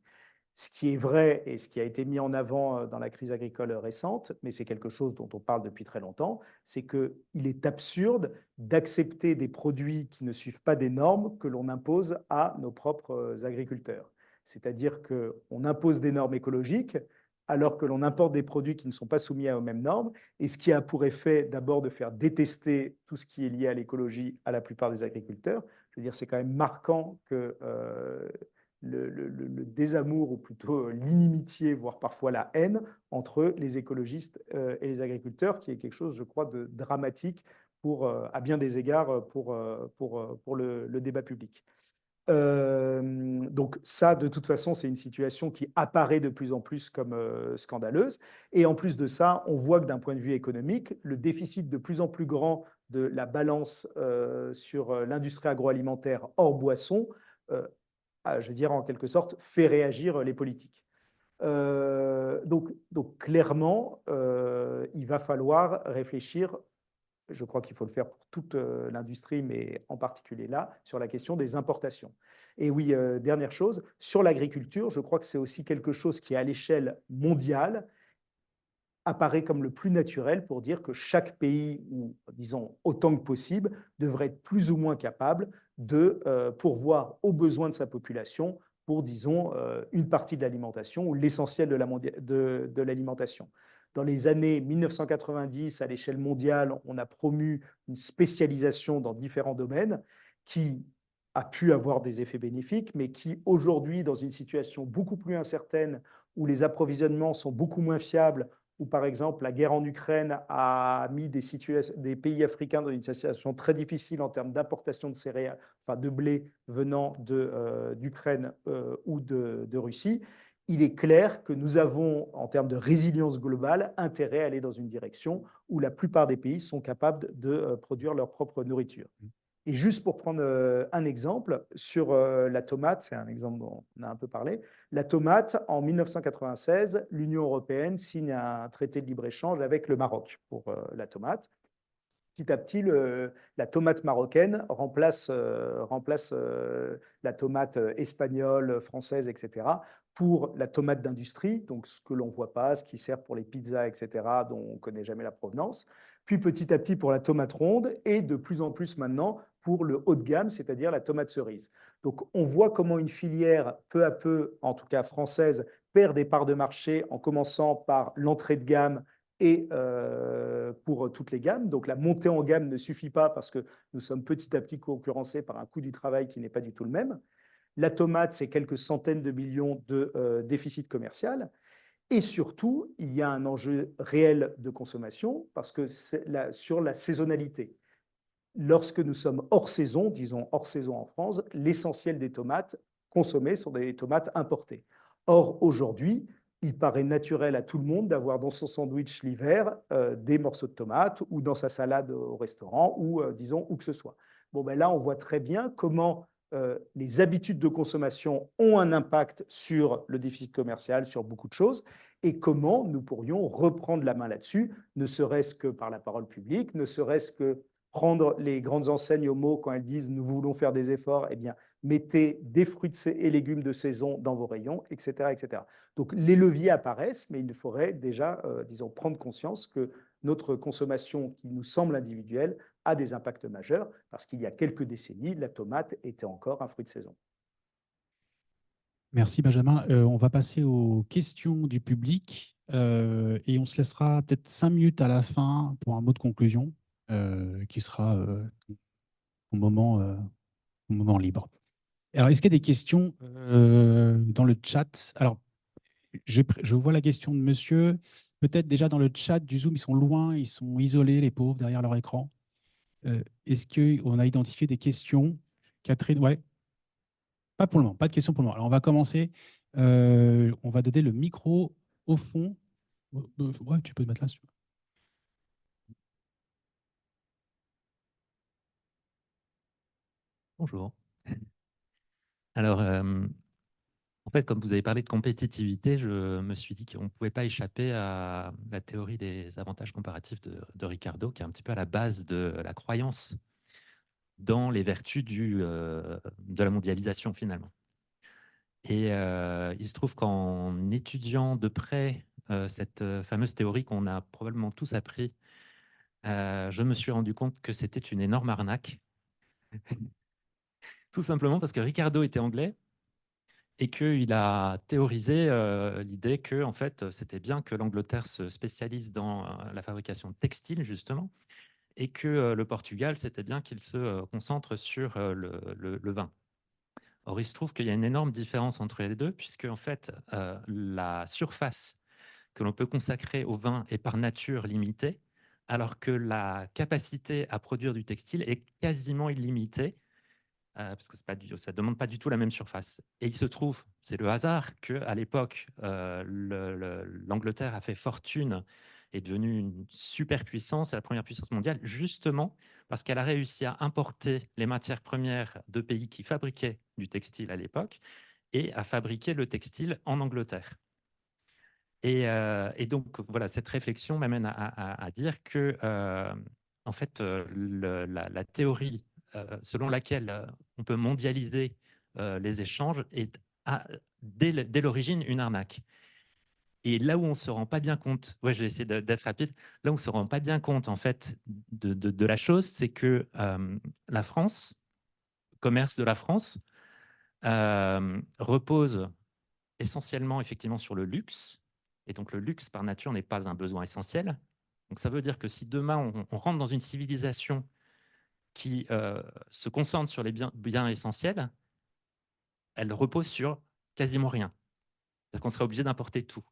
Ce qui est vrai et ce qui a été mis en avant dans la crise agricole récente, mais c'est quelque chose dont on parle depuis très longtemps, c'est qu'il est absurde d'accepter des produits qui ne suivent pas des normes que l'on impose à nos propres agriculteurs. C'est-à-dire qu'on impose des normes écologiques alors que l'on importe des produits qui ne sont pas soumis aux mêmes normes, et ce qui a pour effet d'abord de faire détester tout ce qui est lié à l'écologie à la plupart des agriculteurs. Je veux dire, c'est quand même marquant que le désamour, ou plutôt l'inimitié, voire parfois la haine entre les écologistes et les agriculteurs, qui est quelque chose, je crois, de dramatique à bien des égards pour le débat public. Donc ça, de toute façon, c'est une situation qui apparaît de plus en plus comme scandaleuse. Et en plus de ça, on voit que d'un point de vue économique, le déficit de plus en plus grand de la balance sur l'industrie agroalimentaire hors boisson, euh, je veux dire, en quelque sorte, fait réagir les politiques. Donc clairement, il va falloir réfléchir. Je crois qu'il faut le faire pour toute l'industrie, mais en particulier là, sur la question des importations. Et oui, dernière chose, sur l'agriculture, je crois que c'est aussi quelque chose qui, à l'échelle mondiale, apparaît comme le plus naturel pour dire que chaque pays, ou disons autant que possible, devrait être plus ou moins capable de pourvoir aux besoins de sa population pour, disons, une partie de l'alimentation ou l'essentiel de l'alimentation. Dans les années 1990, à l'échelle mondiale, on a promu une spécialisation dans différents domaines qui a pu avoir des effets bénéfiques, mais qui aujourd'hui, dans une situation beaucoup plus incertaine, où les approvisionnements sont beaucoup moins fiables, où, par exemple, la guerre en Ukraine a mis des pays africains dans une situation très difficile en termes d'importation de céréales, enfin de blé venant d'Ukraine ou de Russie, il est clair que nous avons, en termes de résilience globale, intérêt à aller dans une direction où la plupart des pays sont capables de produire leur propre nourriture. Et juste pour prendre un exemple, sur la tomate, c'est un exemple dont on a un peu parlé, la tomate, en 1996, l'Union européenne signe un traité de libre-échange avec le Maroc pour la tomate. Petit à petit, la tomate marocaine remplace la tomate espagnole, française, etc., pour la tomate d'industrie, donc ce que l'on ne voit pas, ce qui sert pour les pizzas, etc., dont on ne connaît jamais la provenance. Puis petit à petit pour la tomate ronde et de plus en plus maintenant pour le haut de gamme, c'est-à-dire la tomate cerise. Donc on voit comment une filière, peu à peu, en tout cas française, perd des parts de marché en commençant par l'entrée de gamme et pour toutes les gammes. Donc la montée en gamme ne suffit pas parce que nous sommes petit à petit concurrencés par un coût du travail qui n'est pas du tout le même. La tomate, c'est quelques centaines de millions de déficit commercial. Et surtout, il y a un enjeu réel de consommation parce que sur la saisonnalité. Lorsque nous sommes hors saison, disons hors saison en France, l'essentiel des tomates consommées sont des tomates importées. Or, aujourd'hui, il paraît naturel à tout le monde d'avoir dans son sandwich l'hiver des morceaux de tomates ou dans sa salade au restaurant ou, disons, où que ce soit. Bon, ben là, on voit très bien comment les habitudes de consommation ont un impact sur le déficit commercial, sur beaucoup de choses, et comment nous pourrions reprendre la main là-dessus, ne serait-ce que par la parole publique, ne serait-ce que prendre les grandes enseignes au mot quand elles disent nous voulons faire des efforts, eh bien, mettez des fruits et légumes de saison dans vos rayons, etc., etc. Donc les leviers apparaissent, mais il faudrait déjà, disons, prendre conscience que notre consommation qui nous semble individuelle a des impacts majeurs, parce qu'il y a quelques décennies, la tomate était encore un fruit de saison. Merci Benjamin. On va passer aux questions du public et on se laissera peut-être 5 minutes à la fin pour un mot de conclusion qui sera au moment libre. Alors, est-ce qu'il y a des questions dans le chat? Alors, je vois la question de monsieur. Peut-être déjà dans le chat du Zoom, ils sont loin, ils sont isolés, les pauvres, derrière leur écran. Est-ce qu'on a identifié des questions? Catherine, ouais, pas pour le moment, pas de questions pour le moment. Alors, on va commencer. On va donner le micro au fond. Ouais, tu peux te mettre là. Bonjour. Alors, en fait, comme vous avez parlé de compétitivité, je me suis dit qu'on ne pouvait pas échapper à la théorie des avantages comparatifs de Ricardo, qui est un petit peu à la base de la croyance dans les vertus de la mondialisation, finalement. Et il se trouve qu'en étudiant de près cette fameuse théorie qu'on a probablement tous appris, je me suis rendu compte que c'était une énorme arnaque. Tout simplement parce que Ricardo était anglais et qu'il a théorisé l'idée que en fait, c'était bien que l'Angleterre se spécialise dans la fabrication de textiles, justement, et que le Portugal, c'était bien qu'il se concentre sur le vin. Or, il se trouve qu'il y a une énorme différence entre les deux, puisque en fait, la surface que l'on peut consacrer au vin est par nature limitée, alors que la capacité à produire du textile est quasiment illimitée, parce que ça ne demande pas du tout la même surface. Et il se trouve, c'est le hasard, qu'à l'époque, l'Angleterre a fait fortune, est devenue une superpuissance, la première puissance mondiale, justement parce qu'elle a réussi à importer les matières premières de pays qui fabriquaient du textile à l'époque et à fabriquer le textile en Angleterre. Et donc, voilà, cette réflexion m'amène à dire que, en fait, la théorie selon laquelle on peut mondialiser les échanges est dès l'origine une arnaque. Et là où on ne se rend pas bien compte, ouais, je vais essayer d'être rapide, là où on ne se rend pas bien compte en fait de la chose, c'est que la France, le commerce de la France, repose essentiellement effectivement sur le luxe. Et donc le luxe par nature n'est pas un besoin essentiel. Donc ça veut dire que si demain on rentre dans une civilisation qui se concentre sur les biens essentiels, elle repose sur quasiment rien. C'est-à-dire qu'on serait obligé d'importer tout.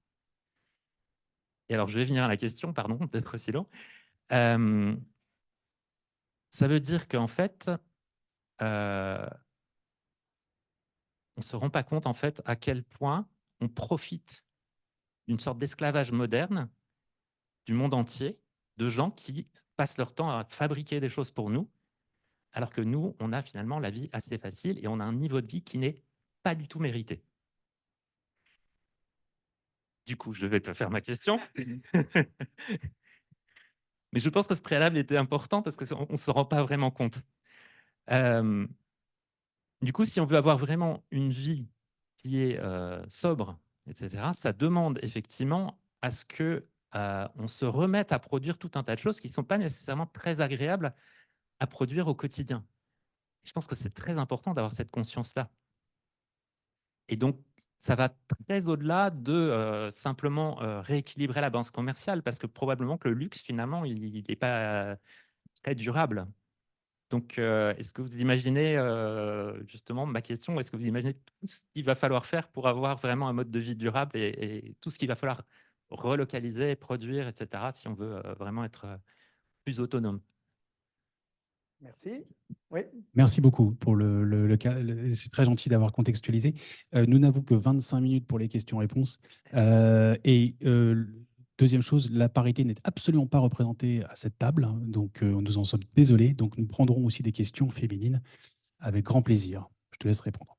Et alors, je vais venir à la question, pardon, d'être aussi long. Ça veut dire qu'en fait, on ne se rend pas compte en fait, à quel point on profite d'une sorte d'esclavage moderne du monde entier, de gens qui passent leur temps à fabriquer des choses pour nous, alors que nous, on a finalement la vie assez facile et on a un niveau de vie qui n'est pas du tout mérité. Du coup, je vais pas faire ma question. Mais je pense que ce préalable était important parce qu'on ne se rend pas vraiment compte. Euh, du coup, si on veut avoir vraiment une vie qui est sobre, etc., ça demande effectivement à ce que on se remette à produire tout un tas de choses qui ne sont pas nécessairement très agréables à produire au quotidien. Je pense que c'est très important d'avoir cette conscience-là. Et donc, ça va très au-delà de simplement rééquilibrer la balance commerciale, parce que probablement que le luxe, finalement, il n'est pas très durable. Donc, est-ce que vous imaginez, justement, ma question, est-ce que vous imaginez tout ce qu'il va falloir faire pour avoir vraiment un mode de vie durable et tout ce qu'il va falloir relocaliser, produire, etc., si on veut vraiment être plus autonome? Merci. Oui. Merci beaucoup pour c'est très gentil d'avoir contextualisé. Nous n'avons que 25 minutes pour les questions-réponses. Deuxième chose, la parité n'est absolument pas représentée à cette table, hein, donc nous en sommes désolés. Donc nous prendrons aussi des questions féminines avec grand plaisir. Je te laisse répondre.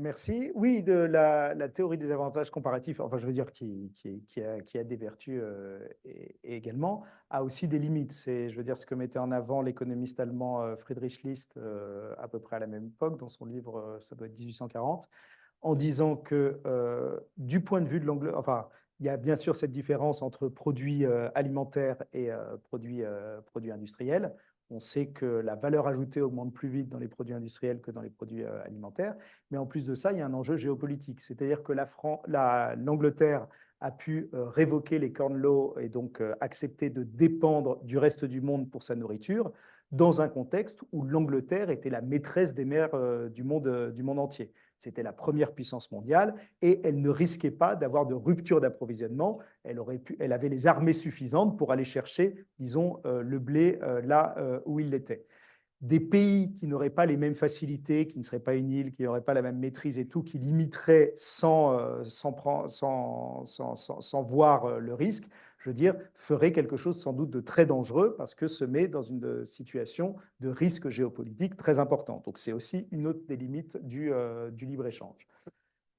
Merci. Oui, de la théorie des avantages comparatifs, enfin je veux dire qui a des vertus et également, a aussi des limites. C'est, je veux dire, ce que mettait en avant l'économiste allemand Friedrich List à peu près à la même époque, dans son livre, ça doit être 1840, en disant que du point de vue de l'angle, enfin, il y a bien sûr cette différence entre produits alimentaires et produits industriels. On sait que la valeur ajoutée augmente plus vite dans les produits industriels que dans les produits alimentaires. Mais en plus de ça, il y a un enjeu géopolitique. C'est-à-dire que l'Angleterre a pu révoquer les Corn Laws et donc accepter de dépendre du reste du monde pour sa nourriture, dans un contexte où l'Angleterre était la maîtresse des mers du monde entier. C'était la première puissance mondiale et elle ne risquait pas d'avoir de rupture d'approvisionnement. Elle avait les armées suffisantes pour aller chercher, disons, le blé là où il l'était. Des pays qui n'auraient pas les mêmes facilités, qui ne seraient pas une île, qui n'auraient pas la même maîtrise et tout, qui limiteraient sans voir le risque, je veux dire, ferait quelque chose sans doute de très dangereux parce que se met dans une situation de risque géopolitique très important. Donc c'est aussi une autre des limites du libre-échange.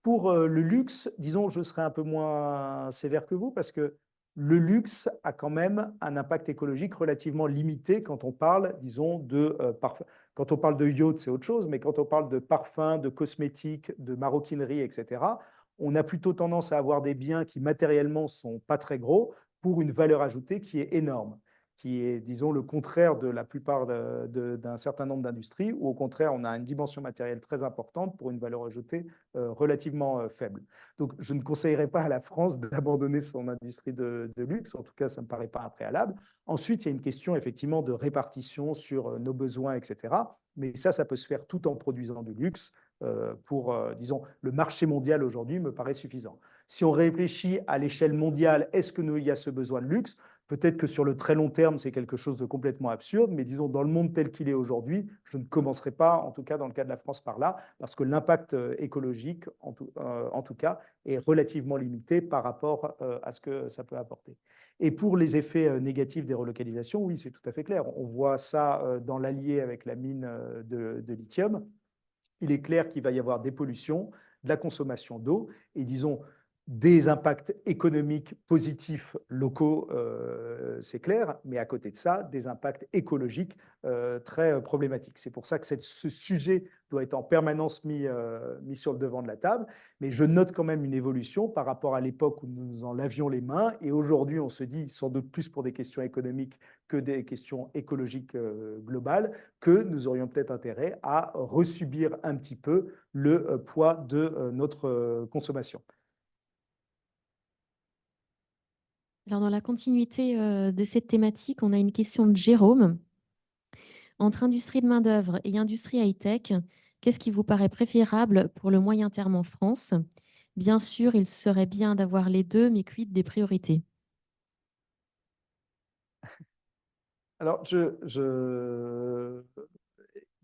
Pour le luxe, disons, je serais un peu moins sévère que vous parce que le luxe a quand même un impact écologique relativement limité quand on parle, disons, de parfum. Quand on parle de yacht, c'est autre chose, mais quand on parle de parfums, de cosmétiques, de maroquinerie, etc., on a plutôt tendance à avoir des biens qui matériellement sont pas très gros pour une valeur ajoutée qui est énorme, qui est, disons, le contraire de la plupart d'un certain nombre d'industries, où au contraire, on a une dimension matérielle très importante pour une valeur ajoutée relativement faible. Donc, je ne conseillerais pas à la France d'abandonner son industrie de luxe. En tout cas, ça ne me paraît pas un préalable. Ensuite, il y a une question effectivement de répartition sur nos besoins, etc. Mais ça peut se faire tout en produisant du luxe. Disons, le marché mondial aujourd'hui me paraît suffisant. Si on réfléchit à l'échelle mondiale, est-ce qu'il y a ce besoin de luxe? Peut-être que sur le très long terme, c'est quelque chose de complètement absurde, mais disons, dans le monde tel qu'il est aujourd'hui, je ne commencerai pas, en tout cas dans le cas de la France, par là, parce que l'impact écologique, en tout cas, est relativement limité par rapport à ce que ça peut apporter. Et pour les effets négatifs des relocalisations, oui, c'est tout à fait clair. On voit ça dans l'Allier avec la mine de lithium. Il est clair qu'il va y avoir des pollutions, de la consommation d'eau, et disons, des impacts économiques positifs locaux, c'est clair, mais à côté de ça, des impacts écologiques très problématiques. C'est pour ça que ce sujet doit être en permanence mis sur le devant de la table, mais je note quand même une évolution par rapport à l'époque où nous en lavions les mains, et aujourd'hui on se dit, sans doute plus pour des questions économiques que des questions écologiques globales, que nous aurions peut-être intérêt à resubir un petit peu le poids de notre consommation. Alors, dans la continuité de cette thématique, on a une question de Jérôme. Entre industrie de main-d'œuvre et industrie high-tech, qu'est-ce qui vous paraît préférable pour le moyen terme en France? Bien sûr, il serait bien d'avoir les deux, mais quid des priorités? Alors,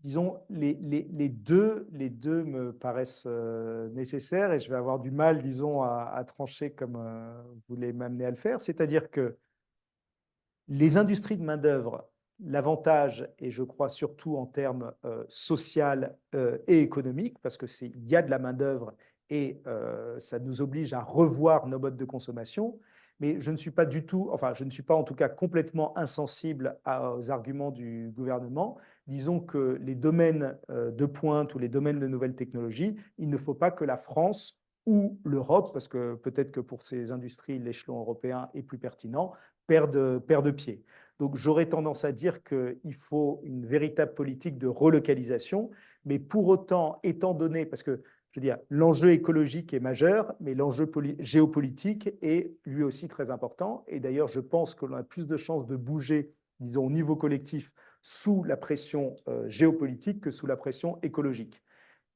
disons, les deux me paraissent nécessaires et je vais avoir du mal, disons, à trancher comme vous voulez m'amener à le faire. C'est-à-dire que les industries de main-d'œuvre, l'avantage, et je crois surtout en termes social et économiques, parce qu'il y a de la main-d'œuvre et ça nous oblige à revoir nos modes de consommation. Mais je ne suis pas du tout, enfin, je ne suis pas en tout cas complètement insensible aux arguments du gouvernement. Disons que les domaines de pointe ou les domaines de nouvelles technologies, il ne faut pas que la France ou l'Europe, parce que peut-être que pour ces industries, l'échelon européen est plus pertinent, perdent pied. Donc j'aurais tendance à dire qu'il faut une véritable politique de relocalisation, mais pour autant, étant donné, parce que je veux dire, l'enjeu écologique est majeur, mais l'enjeu géopolitique est lui aussi très important. Et d'ailleurs, je pense que l'on a plus de chances de bouger, disons, au niveau collectif, sous la pression géopolitique que sous la pression écologique.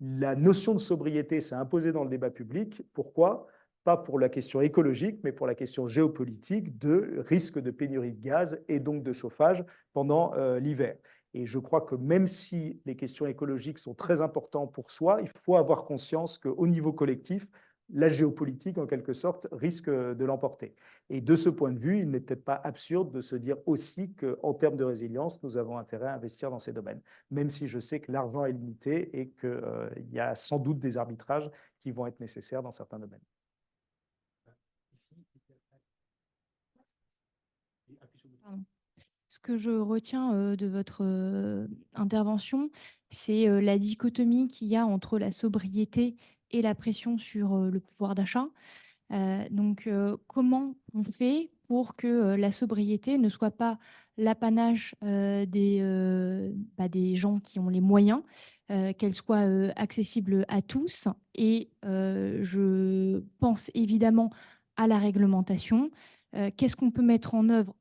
La notion de sobriété s'est imposée dans le débat public. Pourquoi? Pas pour la question écologique, mais pour la question géopolitique de risque de pénurie de gaz et donc de chauffage pendant l'hiver. Et je crois que même si les questions écologiques sont très importantes pour soi, il faut avoir conscience qu'au niveau collectif, la géopolitique, en quelque sorte, risque de l'emporter. Et de ce point de vue, il n'est peut-être pas absurde de se dire aussi qu'en termes de résilience, nous avons intérêt à investir dans ces domaines, même si je sais que l'argent est limité et qu'il y a sans doute des arbitrages qui vont être nécessaires dans certains domaines. Pardon. Ce que je retiens de votre intervention, c'est la dichotomie qu'il y a entre la sobriété et la pression sur le pouvoir d'achat. Donc, comment on fait pour que la sobriété ne soit pas l'apanage des gens qui ont les moyens, qu'elle soit accessible à tous. Et je pense évidemment à la réglementation. Qu'est-ce qu'on peut mettre en œuvre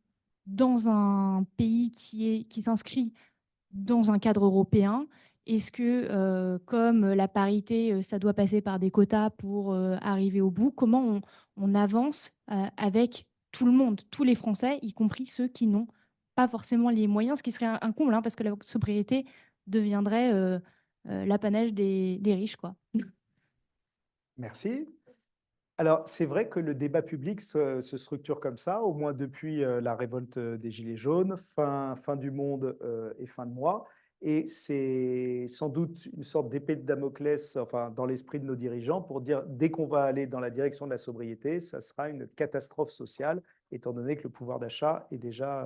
dans un pays qui s'inscrit dans un cadre européen? Est-ce que, comme la parité, ça doit passer par des quotas pour arriver au bout? Comment on avance avec tout le monde, tous les Français, y compris ceux qui n'ont pas forcément les moyens, ce qui serait un comble, hein, parce que la sobriété deviendrait l'apanage des riches, quoi. Merci. Alors, c'est vrai que le débat public se structure comme ça, au moins depuis la révolte des Gilets jaunes, fin du monde et fin de mois. Et c'est sans doute une sorte d'épée de Damoclès, enfin, dans l'esprit de nos dirigeants, pour dire dès qu'on va aller dans la direction de la sobriété, ça sera une catastrophe sociale, étant donné que le pouvoir d'achat est déjà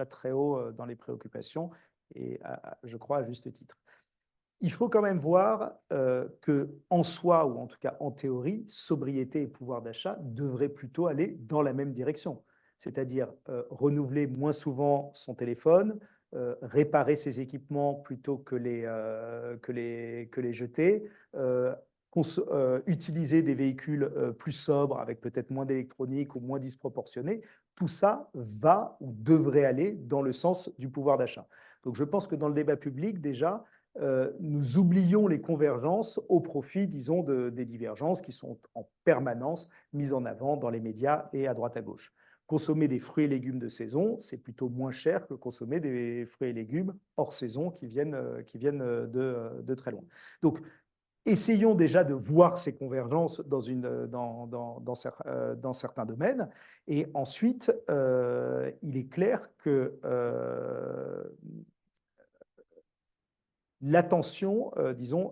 très haut dans les préoccupations, et je crois à juste titre. Il faut quand même voir que en soi, ou en tout cas en théorie, sobriété et pouvoir d'achat devraient plutôt aller dans la même direction. C'est-à-dire renouveler moins souvent son téléphone, réparer ses équipements plutôt que les jeter, utiliser des véhicules plus sobres avec peut-être moins d'électronique ou moins disproportionnés. Tout ça va ou devrait aller dans le sens du pouvoir d'achat. Donc je pense que dans le débat public, déjà, nous oublions les convergences au profit, disons, des divergences qui sont en permanence mises en avant dans les médias et à droite à gauche. Consommer des fruits et légumes de saison, c'est plutôt moins cher que consommer des fruits et légumes hors saison qui viennent de très loin. Donc, essayons déjà de voir ces convergences dans certains domaines. Et ensuite, il est clair que l'attention,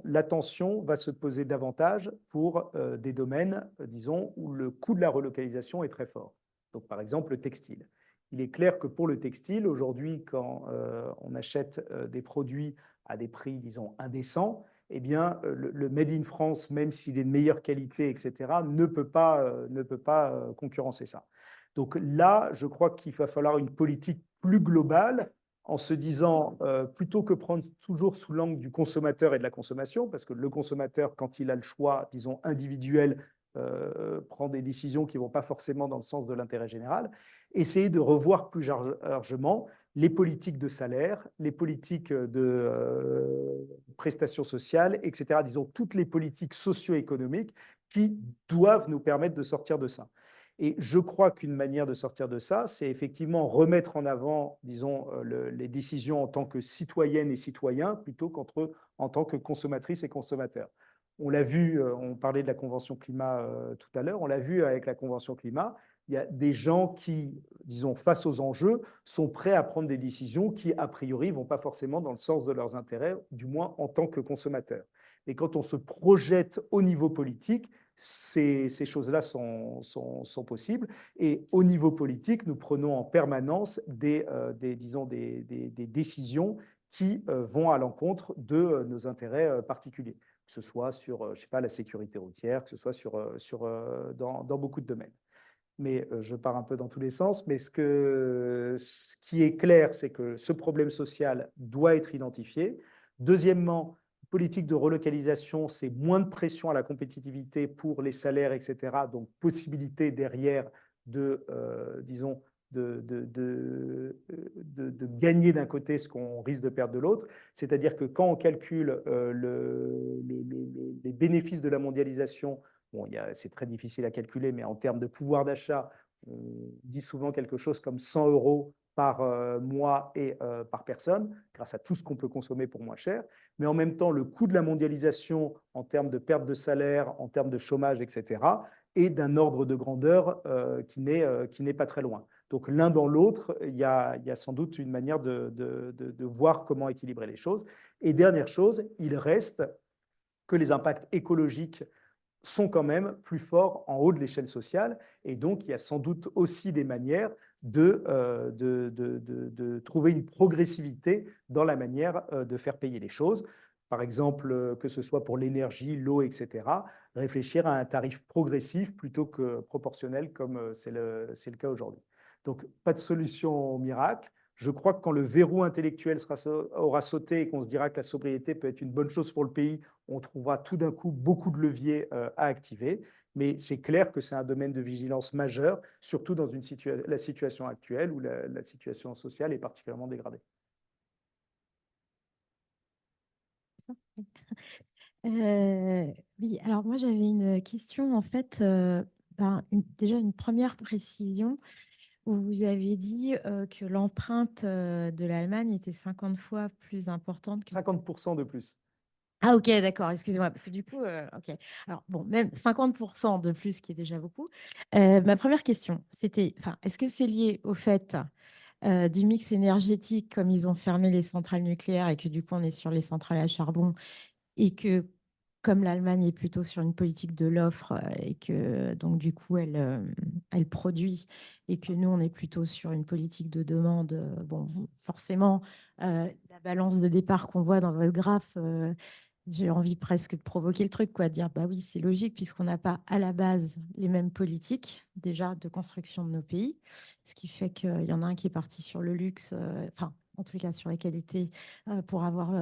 l'attention va se poser davantage pour des domaines, disons, où le coût de la relocalisation est très fort. Donc, par exemple, le textile. Il est clair que pour le textile, aujourd'hui, quand on achète des produits à des prix, disons, indécents, eh bien, le Made in France, même s'il est de meilleure qualité, etc., ne peut pas concurrencer ça. Donc là, je crois qu'il va falloir une politique plus globale en se disant, plutôt que prendre toujours sous l'angle du consommateur et de la consommation, parce que le consommateur, quand il a le choix, disons, individuel, prend des décisions qui ne vont pas forcément dans le sens de l'intérêt général, essayer de revoir plus largement les politiques de salaire, les politiques de prestations sociales, etc. Disons, toutes les politiques socio-économiques qui doivent nous permettre de sortir de ça. Et je crois qu'une manière de sortir de ça, c'est effectivement remettre en avant, disons, les décisions en tant que citoyennes et citoyens plutôt en tant que consommatrices et consommateurs. On l'a vu, on parlait de la Convention climat tout à l'heure, on l'a vu avec la Convention climat, il y a des gens qui, disons, face aux enjeux, sont prêts à prendre des décisions qui, a priori, ne vont pas forcément dans le sens de leurs intérêts, du moins en tant que consommateurs. Et quand on se projette au niveau politique, ces choses-là sont possibles. Et au niveau politique, nous prenons en permanence des décisions qui vont à l'encontre de nos intérêts particuliers, que ce soit sur, je sais pas, la sécurité routière, que ce soit dans beaucoup de domaines. Mais je pars un peu dans tous les sens. Mais ce qui est clair, c'est que ce problème social doit être identifié. Deuxièmement, politique de relocalisation, c'est moins de pression à la compétitivité pour les salaires, etc. Donc, possibilité derrière disons, de gagner d'un côté ce qu'on risque de perdre de l'autre. C'est-à-dire que quand on calcule les bénéfices de la mondialisation, bon, c'est très difficile à calculer, mais en termes de pouvoir d'achat, on dit souvent quelque chose comme 100 € par mois et par personne, grâce à tout ce qu'on peut consommer pour moins cher. Mais en même temps, le coût de la mondialisation en termes de perte de salaire, en termes de chômage, etc., est d'un ordre de grandeur qui n'est pas très loin. Donc l'un dans l'autre, il y a sans doute une manière de voir comment équilibrer les choses. Et dernière chose, il reste que les impacts écologiques sont quand même plus forts en haut de l'échelle sociale. Et donc, il y a sans doute aussi des manières de trouver une progressivité dans la manière de faire payer les choses. Par exemple, que ce soit pour l'énergie, l'eau, etc., réfléchir à un tarif progressif plutôt que proportionnel comme c'est le cas aujourd'hui. Donc, pas de solution miracle. Je crois que quand le verrou intellectuel aura sauté et qu'on se dira que la sobriété peut être une bonne chose pour le pays, on trouvera tout d'un coup beaucoup de leviers à activer. Mais c'est clair que c'est un domaine de vigilance majeur, surtout dans la situation actuelle où la situation sociale est particulièrement dégradée. Oui, alors moi j'avais une question en fait, déjà une première précision où vous avez dit que l'empreinte de l'Allemagne était 50 fois plus importante que… 50% de plus. Ah ok, d'accord, excusez-moi, parce que du coup, ok. Alors bon, même 50% de plus, qui est déjà beaucoup. Ma première question, c'était, est-ce que c'est lié au fait du mix énergétique, comme ils ont fermé les centrales nucléaires et que du coup on est sur les centrales à charbon et que comme l'Allemagne est plutôt sur une politique de l'offre et que donc du coup elle produit et que nous on est plutôt sur une politique de demande, bon forcément la balance de départ qu'on voit dans votre graphe, j'ai envie presque de provoquer le truc, quoi, de dire bah oui, c'est logique puisqu'on n'a pas à la base les mêmes politiques déjà de construction de nos pays, ce qui fait qu'il y en a un qui est parti sur le luxe, en tout cas sur la qualité, pour avoir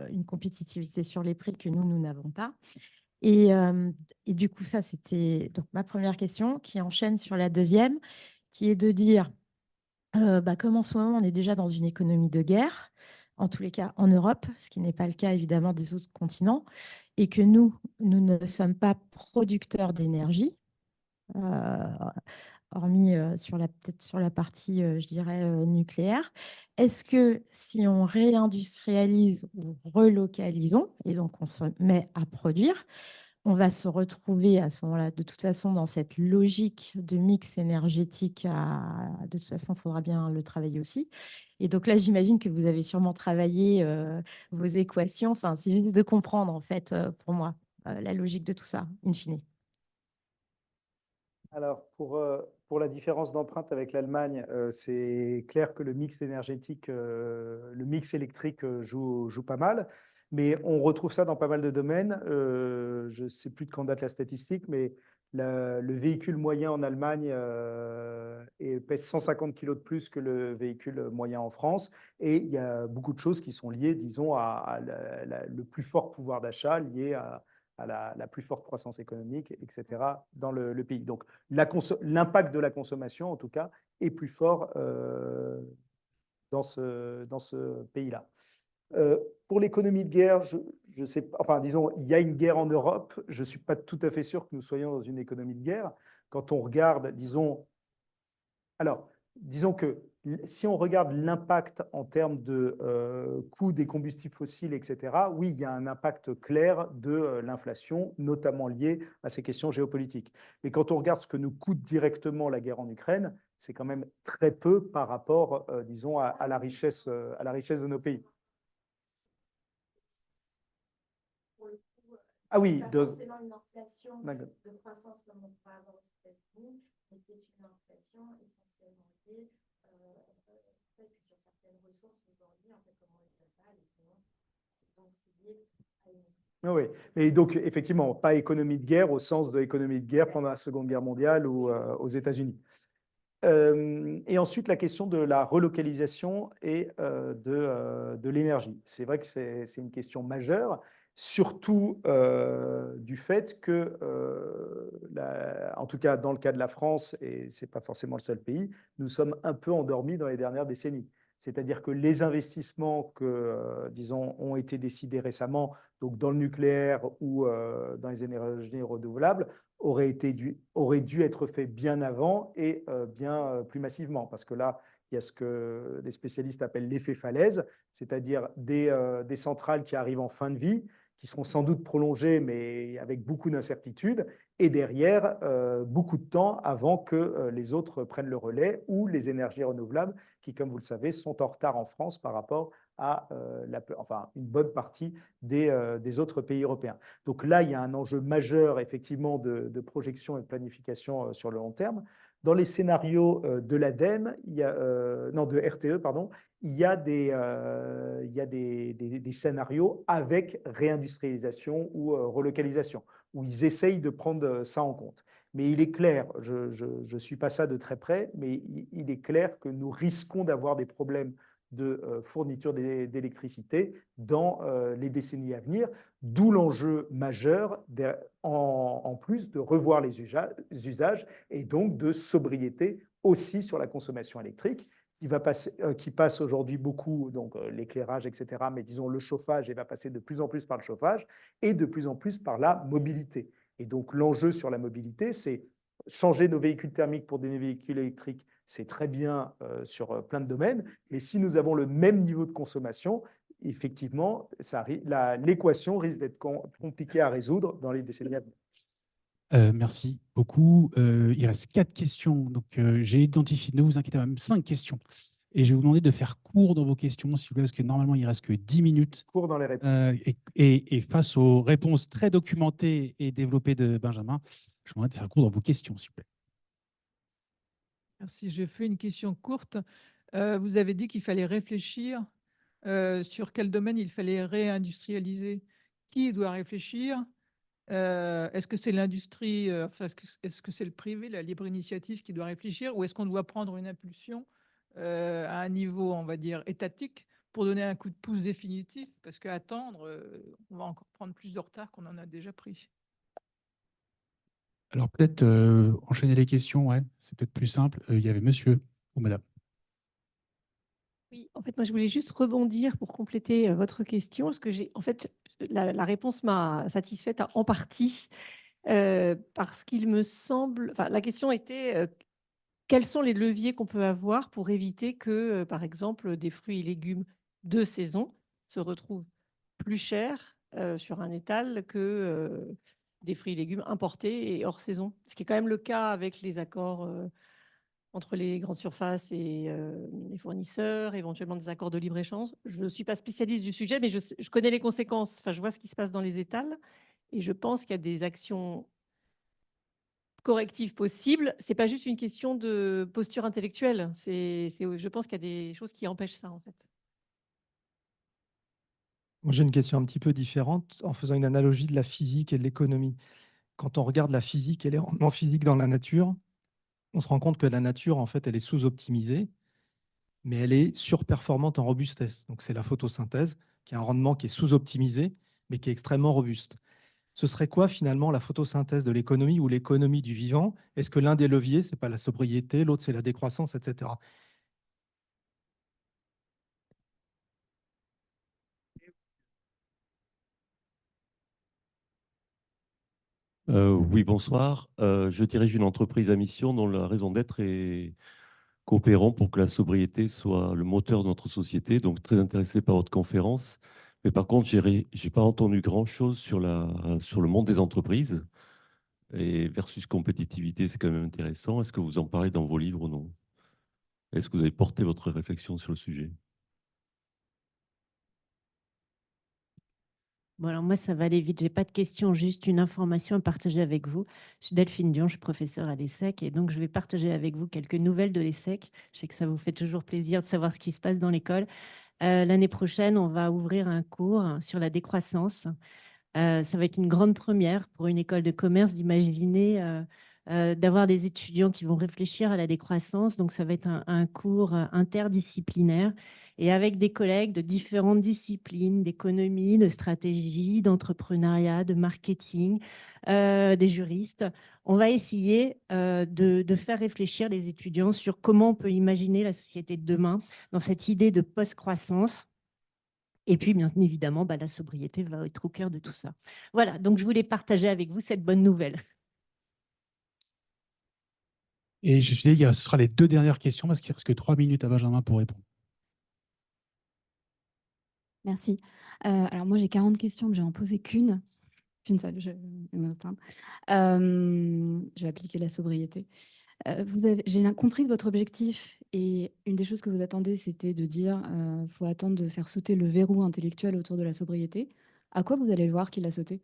une compétitivité sur les prix que nous n'avons pas. Et du coup, ça, c'était donc ma première question qui enchaîne sur la deuxième, qui est de dire comme en ce moment, on est déjà dans une économie de guerre, en tous les cas en Europe, ce qui n'est pas le cas évidemment des autres continents, et que nous ne sommes pas producteurs d'énergie, hormis peut-être sur la partie, je dirais, nucléaire. Est-ce que si on réindustrialise ou relocalisons, et donc on se met à produire, on va se retrouver à ce moment-là, de toute façon, dans cette logique de mix énergétique. De toute façon, il faudra bien le travailler aussi. Et donc là, j'imagine que vous avez sûrement travaillé vos équations. Enfin, c'est juste de comprendre, en fait, pour moi, la logique de tout ça, in fine. Alors, pour la différence d'empreinte avec l'Allemagne, c'est clair que le mix énergétique, le mix électrique joue pas mal, mais on retrouve ça dans pas mal de domaines. Je ne sais plus de quand date la statistique, mais le véhicule moyen en Allemagne pèse 150 kg de plus que le véhicule moyen en France, et il y a beaucoup de choses qui sont liées, disons, à le plus fort pouvoir d'achat lié à la plus forte croissance économique, etc., dans le pays. Donc, l'impact de la consommation, en tout cas, est plus fort dans ce pays-là. Pour l'économie de guerre, je sais pas, enfin, disons, il y a une guerre en Europe. Je ne suis pas tout à fait sûr que nous soyons dans une économie de guerre. quand on regarde, disons, alors, disons que si on regarde l'impact en termes de coût des combustibles fossiles, etc., oui, il y a un impact clair de l'inflation, notamment lié à ces questions géopolitiques. Mais quand on regarde ce que nous coûte directement la guerre en Ukraine, c'est quand même très peu par rapport, disons, à la richesse de nos pays. Ah oui, Pas forcément une inflation de croissance comme on pourrait avoir aux États-Unis, mais c'est une inflation essentiellement liée au fait que sur certaines ressources aujourd'hui, en fait, comme on les appelle, donc c'est lié à une. Oui, mais donc effectivement, pas économie de guerre au sens de l'économie de guerre pendant la Seconde Guerre mondiale ou aux États-Unis. Et ensuite, la question de la relocalisation et de l'énergie. C'est vrai que c'est une question majeure, surtout du fait que, en tout cas dans le cas de la France, et ce n'est pas forcément le seul pays, nous sommes un peu endormis dans les dernières décennies. C'est-à-dire que les investissements que, disons, ont été décidés récemment, donc dans le nucléaire ou dans les énergies renouvelables, aurait dû être fait bien avant et bien plus massivement. Parce que là, il y a ce que les spécialistes appellent l'effet falaise, c'est-à-dire des centrales qui arrivent en fin de vie, qui seront sans doute prolongées, mais avec beaucoup d'incertitudes, et derrière, beaucoup de temps avant que les autres prennent le relais, ou les énergies renouvelables, qui, comme vous le savez, sont en retard en France par rapport à une bonne partie des autres pays européens. Donc là, il y a un enjeu majeur, effectivement, de projection et de planification sur le long terme. Dans les scénarios de l'ADEME, de RTE, pardon, il y a des scénarios avec réindustrialisation ou relocalisation, où ils essayent de prendre ça en compte. Mais il est clair, je ne suis pas ça de très près, mais il est clair que nous risquons d'avoir des problèmes de fourniture d'électricité dans les décennies à venir, d'où l'enjeu majeur en plus de revoir les usages et donc de sobriété aussi sur la consommation électrique qui passe aujourd'hui beaucoup, donc l'éclairage, etc., mais disons le chauffage, et va passer de plus en plus par le chauffage et de plus en plus par la mobilité. Et donc l'enjeu sur la mobilité, c'est changer nos véhicules thermiques pour des véhicules électriques, c'est très bien sur plein de domaines, mais si nous avons le même niveau de consommation, effectivement, l'équation risque d'être compliquée à résoudre dans les décennies à venir. Merci beaucoup. Il reste 4 questions. Donc, j'ai identifié, ne vous inquiétez pas, même 5 questions. Et je vais vous demander de faire court dans vos questions, s'il vous plaît, parce que normalement, il ne reste que 10 minutes. Court dans les réponses. Et face aux réponses très documentées et développées de Benjamin, je vous demande de faire court dans vos questions, s'il vous plaît. Merci. Je fais une question courte. Vous avez dit qu'il fallait réfléchir sur quel domaine il fallait réindustrialiser. Qui doit réfléchir? Est-ce que c'est l'industrie, est-ce que c'est le privé, la libre initiative qui doit réfléchir, ou est-ce qu'on doit prendre une impulsion à un niveau, on va dire, étatique pour donner un coup de pouce définitif? Parce qu'attendre, on va encore prendre plus de retard qu'on en a déjà pris. Alors, peut-être enchaîner les questions, ouais, c'est peut-être plus simple. Il y avait monsieur ou madame. Oui, en fait, moi, je voulais juste rebondir pour compléter votre question, parce que la réponse m'a satisfaite en partie, parce qu'il me semble, la question était quels sont les leviers qu'on peut avoir pour éviter que, par exemple, des fruits et légumes de saison se retrouvent plus chers sur un étal que des fruits et légumes importés et hors saison, ce qui est quand même le cas avec les accords entre les grandes surfaces et les fournisseurs, éventuellement des accords de libre-échange. Je ne suis pas spécialiste du sujet, mais je connais les conséquences. Enfin, je vois ce qui se passe dans les étals et je pense qu'il y a des actions correctives possibles. Ce n'est pas juste une question de posture intellectuelle. Je pense qu'il y a des choses qui empêchent ça, en fait. Moi, j'ai une question un petit peu différente en faisant une analogie de la physique et de l'économie. Quand on regarde la physique et les rendements physiques dans la nature, on se rend compte que la nature, en fait, elle est sous-optimisée, mais elle est surperformante en robustesse. Donc, c'est la photosynthèse qui a un rendement qui est sous-optimisé, mais qui est extrêmement robuste. Ce serait quoi, finalement, la photosynthèse de l'économie ou l'économie du vivant? Est-ce que l'un des leviers, ce n'est pas la sobriété, l'autre, c'est la décroissance, etc. Oui, bonsoir. Je dirige une entreprise à mission dont la raison d'être est coopérant pour que la sobriété soit le moteur de notre société. Donc, très intéressé par votre conférence. Mais par contre, j'ai pas entendu grand-chose sur sur le monde des entreprises. Et versus compétitivité, c'est quand même intéressant. Est-ce que vous en parlez dans vos livres ou non? Est-ce que vous avez porté votre réflexion sur le sujet? Bon, alors moi, ça va aller vite. Je n'ai pas de questions, juste une information à partager avec vous. Je suis Delphine Dion, je suis professeure à l'ESSEC et donc je vais partager avec vous quelques nouvelles de l'ESSEC. Je sais que ça vous fait toujours plaisir de savoir ce qui se passe dans l'école. L'année prochaine, on va ouvrir un cours sur la décroissance. Ça va être une grande première pour une école de commerce d'imaginer d'avoir des étudiants qui vont réfléchir à la décroissance. Donc, ça va être un cours interdisciplinaire et avec des collègues de différentes disciplines, d'économie, de stratégie, d'entrepreneuriat, de marketing, des juristes. On va essayer de faire réfléchir les étudiants sur comment on peut imaginer la société de demain dans cette idée de post-croissance. Et puis, bien évidemment, la sobriété va être au cœur de tout ça. Voilà, donc je voulais partager avec vous cette bonne nouvelle. Et je suis dit, ce sera les 2 dernières questions parce qu'il reste que 3 minutes à Benjamin pour répondre. Merci. Alors moi, j'ai 40 questions, mais je vais en poser qu'une seule, je vais m'atteindre. Je vais appliquer la sobriété. J'ai compris que votre objectif et une des choses que vous attendez, c'était de dire faut attendre de faire sauter le verrou intellectuel autour de la sobriété. À quoi vous allez voir qu'il a sauté?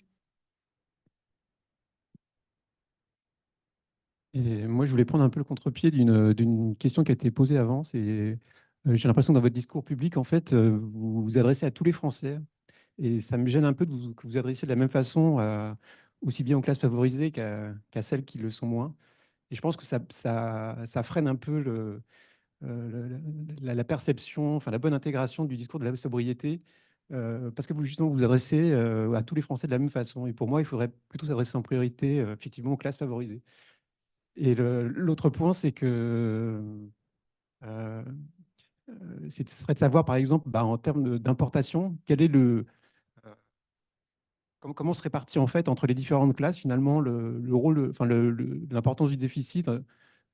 Et moi, je voulais prendre un peu le contre-pied d'une question qui a été posée avant. J'ai l'impression que dans votre discours public, en fait, vous vous adressez à tous les Français. Et ça me gêne un peu que vous adressiez de la même façon aussi bien aux classes favorisées qu'à celles qui le sont moins. Et je pense que ça freine un peu la perception, enfin la bonne intégration du discours de la sobriété, parce que vous justement vous adressez à tous les Français de la même façon. Et pour moi, il faudrait plutôt s'adresser en priorité effectivement aux classes favorisées. Et l'autre point, c'est que ce serait de savoir, par exemple, en termes d'importation, quel est comment se répartit en fait entre les différentes classes finalement le rôle, enfin l'importance du déficit.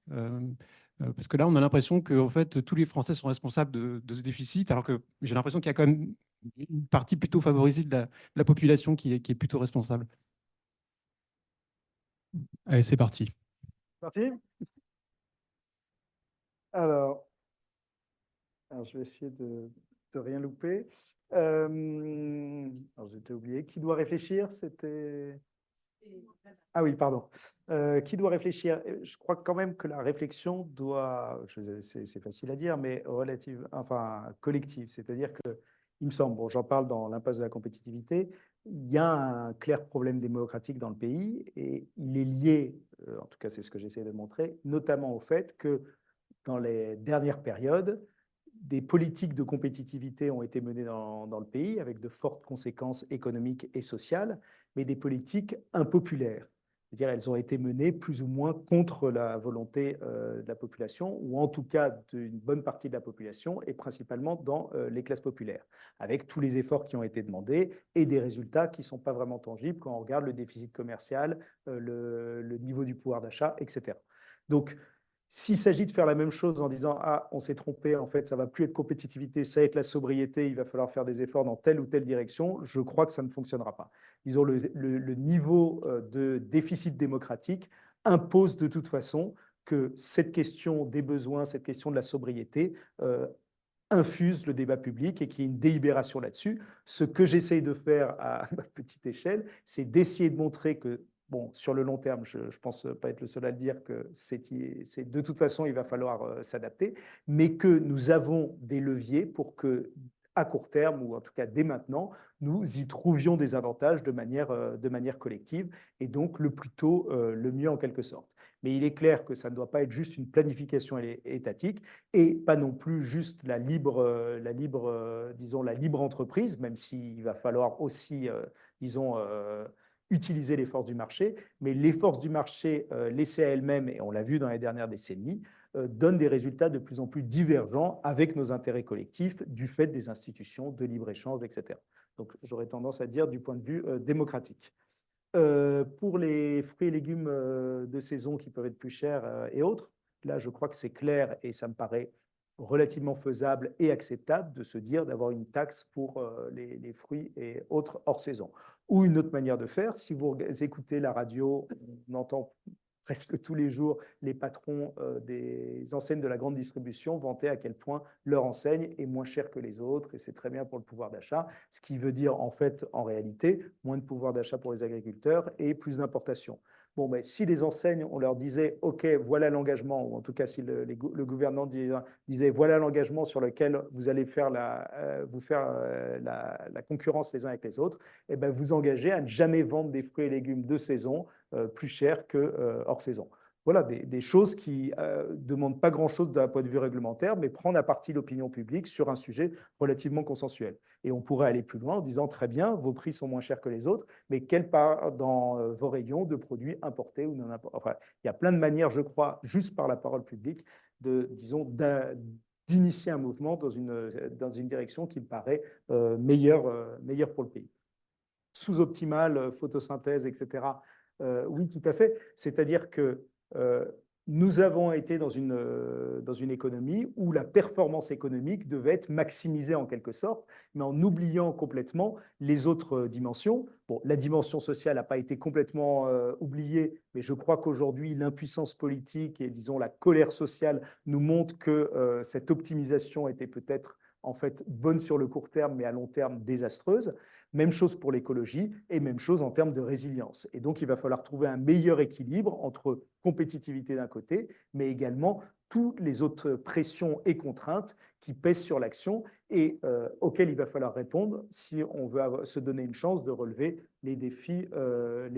Parce que là, on a l'impression que en fait, tous les Français sont responsables de ce déficit, alors que j'ai l'impression qu'il y a quand même une partie plutôt favorisée de la population qui est plutôt responsable. Allez, c'est parti. Parti. Alors, je vais essayer de rien louper. Alors, j'ai oublié. Qui doit réfléchir? C'était... Ah oui, pardon. Qui doit réfléchir? Je crois quand même que la réflexion doit, c'est facile à dire, mais relative, enfin collective. C'est-à-dire que, il me semble, bon, j'en parle dans l'impasse de la compétitivité, il y a un clair problème démocratique dans le pays et il est lié, en tout cas c'est ce que j'essaie de montrer, notamment au fait que dans les dernières périodes, des politiques de compétitivité ont été menées dans le pays avec de fortes conséquences économiques et sociales, mais des politiques impopulaires. C'est-à-dire elles ont été menées plus ou moins contre la volonté de la population, ou en tout cas d'une bonne partie de la population, et principalement dans les classes populaires, avec tous les efforts qui ont été demandés et des résultats qui ne sont pas vraiment tangibles quand on regarde le déficit commercial, le niveau du pouvoir d'achat, etc. Donc, s'il s'agit de faire la même chose en disant « Ah, on s'est trompé, en fait, ça ne va plus être compétitivité, ça va être la sobriété, il va falloir faire des efforts dans telle ou telle direction », je crois que ça ne fonctionnera pas. Disons, le niveau de déficit démocratique impose de toute façon que cette question des besoins, cette question de la sobriété infuse le débat public et qu'il y ait une délibération là-dessus. Ce que j'essaye de faire à ma petite échelle, c'est d'essayer de montrer que bon, sur le long terme, je ne pense pas être le seul à le dire, que de toute façon, il va falloir s'adapter, mais que nous avons des leviers pour que, à court terme, ou en tout cas dès maintenant, nous y trouvions des avantages de manière collective, et donc le plus tôt, le mieux en quelque sorte. Mais il est clair que ça ne doit pas être juste une planification étatique et pas non plus juste la libre entreprise, même s'il va falloir aussi, utiliser les forces du marché, mais les forces du marché laissées à elles-mêmes, et on l'a vu dans les dernières décennies, donnent des résultats de plus en plus divergents avec nos intérêts collectifs du fait des institutions de libre-échange, etc. Donc j'aurais tendance à dire du point de vue démocratique. Pour les fruits et légumes de saison qui peuvent être plus chers et autres, là, je crois que c'est clair et ça me paraît relativement faisable et acceptable de se dire d'avoir une taxe pour les fruits et autres hors saison. Ou une autre manière de faire, si vous écoutez la radio, on entend presque tous les jours les patrons des enseignes de la grande distribution vanter à quel point leur enseigne est moins chère que les autres et c'est très bien pour le pouvoir d'achat, ce qui veut dire en fait, en réalité, moins de pouvoir d'achat pour les agriculteurs et plus d'importation. Bon, mais si les enseignes, on leur disait, OK, voilà l'engagement, ou en tout cas si le gouvernement disait, voilà l'engagement sur lequel vous allez faire la concurrence les uns avec les autres, eh ben, vous engagez à ne jamais vendre des fruits et légumes de saison plus cher que hors saison. Voilà, des choses qui ne demandent pas grand-chose d'un point de vue réglementaire, mais prendre à partie l'opinion publique sur un sujet relativement consensuel. Et on pourrait aller plus loin en disant, très bien, vos prix sont moins chers que les autres, mais quelle part dans vos rayons de produits importés ou non importés? Enfin, il y a plein de manières, je crois, juste par la parole publique, disons, d'initier un mouvement dans une direction qui me paraît meilleure pour le pays. Sous-optimale, photosynthèse, etc. Oui, tout à fait. C'est-à-dire que nous avons été dans une économie où la performance économique devait être maximisée en quelque sorte, mais en oubliant complètement les autres dimensions. Bon, la dimension sociale n'a pas été complètement oubliée, mais je crois qu'aujourd'hui, l'impuissance politique et, disons, la colère sociale nous montrent que cette optimisation était peut-être en fait bonne sur le court terme, mais à long terme désastreuse. Même chose pour l'écologie et même chose en termes de résilience. Et donc, il va falloir trouver un meilleur équilibre entre compétitivité d'un côté, mais également toutes les autres pressions et contraintes qui pèsent sur l'action et auxquelles il va falloir répondre si on veut se donner une chance de relever les défis de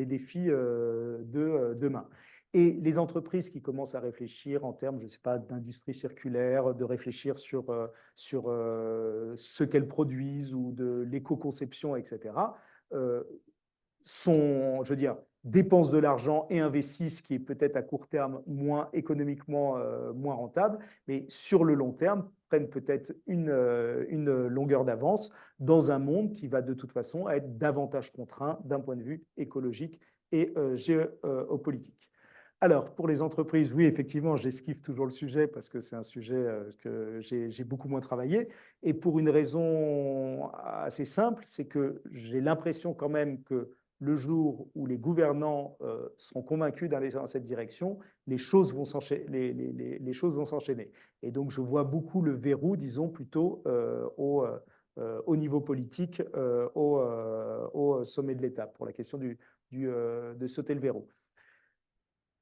demain. Et les entreprises qui commencent à réfléchir en termes, je ne sais pas, d'industrie circulaire, de réfléchir sur ce qu'elles produisent ou de l'éco-conception, etc., je veux dire, dépensent de l'argent et investissent, ce qui est peut-être à court terme moins économiquement moins rentable, mais sur le long terme, prennent peut-être une longueur d'avance dans un monde qui va de toute façon être davantage contraint d'un point de vue écologique et géopolitique. Alors, pour les entreprises, oui, effectivement, j'esquive toujours le sujet parce que c'est un sujet que j'ai beaucoup moins travaillé. Et pour une raison assez simple, c'est que j'ai l'impression quand même que le jour où les gouvernants seront convaincus d'aller dans cette direction, les choses vont s'enchaîner. Et donc, je vois beaucoup le verrou, disons, plutôt au niveau politique, au sommet de l'État, pour la question de sauter le verrou.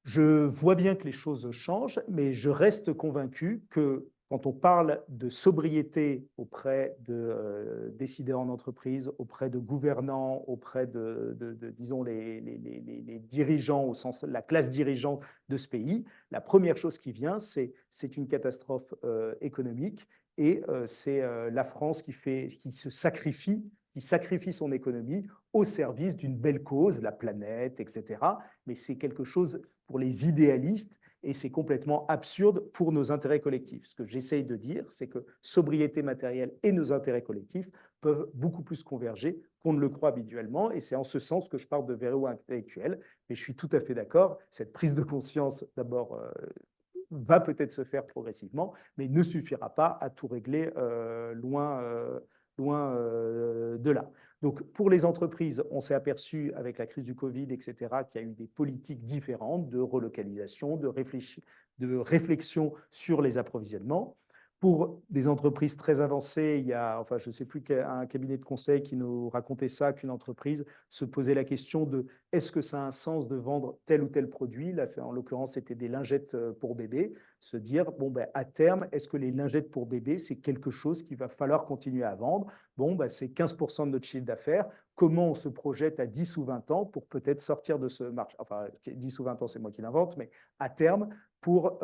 Je vois bien que les choses changent, mais je reste convaincu que quand on parle de sobriété auprès de décideurs en entreprise, auprès de gouvernants, auprès disons, les dirigeants, au sens la classe dirigeante de ce pays, la première chose qui vient, c'est une catastrophe économique et c'est la France qui sacrifie son économie au service d'une belle cause, la planète, etc. Mais c'est quelque chose pour les idéalistes et c'est complètement absurde pour nos intérêts collectifs. Ce que j'essaye de dire, c'est que sobriété matérielle et nos intérêts collectifs peuvent beaucoup plus converger qu'on ne le croit habituellement et c'est en ce sens que je parle de verrou intellectuel. Mais je suis tout à fait d'accord, cette prise de conscience, d'abord, va peut-être se faire progressivement, mais ne suffira pas à tout régler loin de là. Donc, pour les entreprises, on s'est aperçu avec la crise du Covid, etc., qu'il y a eu des politiques différentes de relocalisation, de réflexion sur les approvisionnements. Pour des entreprises très avancées, il y a, enfin, je ne sais plus, un cabinet de conseil qui nous racontait ça, qu'une entreprise se posait la question de est-ce que ça a un sens de vendre tel ou tel produit? Là, en l'occurrence, c'était des lingettes pour bébés. Se dire, bon, ben, à terme, est-ce que les lingettes pour bébés, c'est quelque chose qu'il va falloir continuer à vendre? Bon, ben, c'est 15% de notre chiffre d'affaires. Comment on se projette à 10 ou 20 ans pour peut-être sortir de ce marché? Enfin, 10 ou 20 ans, c'est moi qui l'invente, mais à terme, pour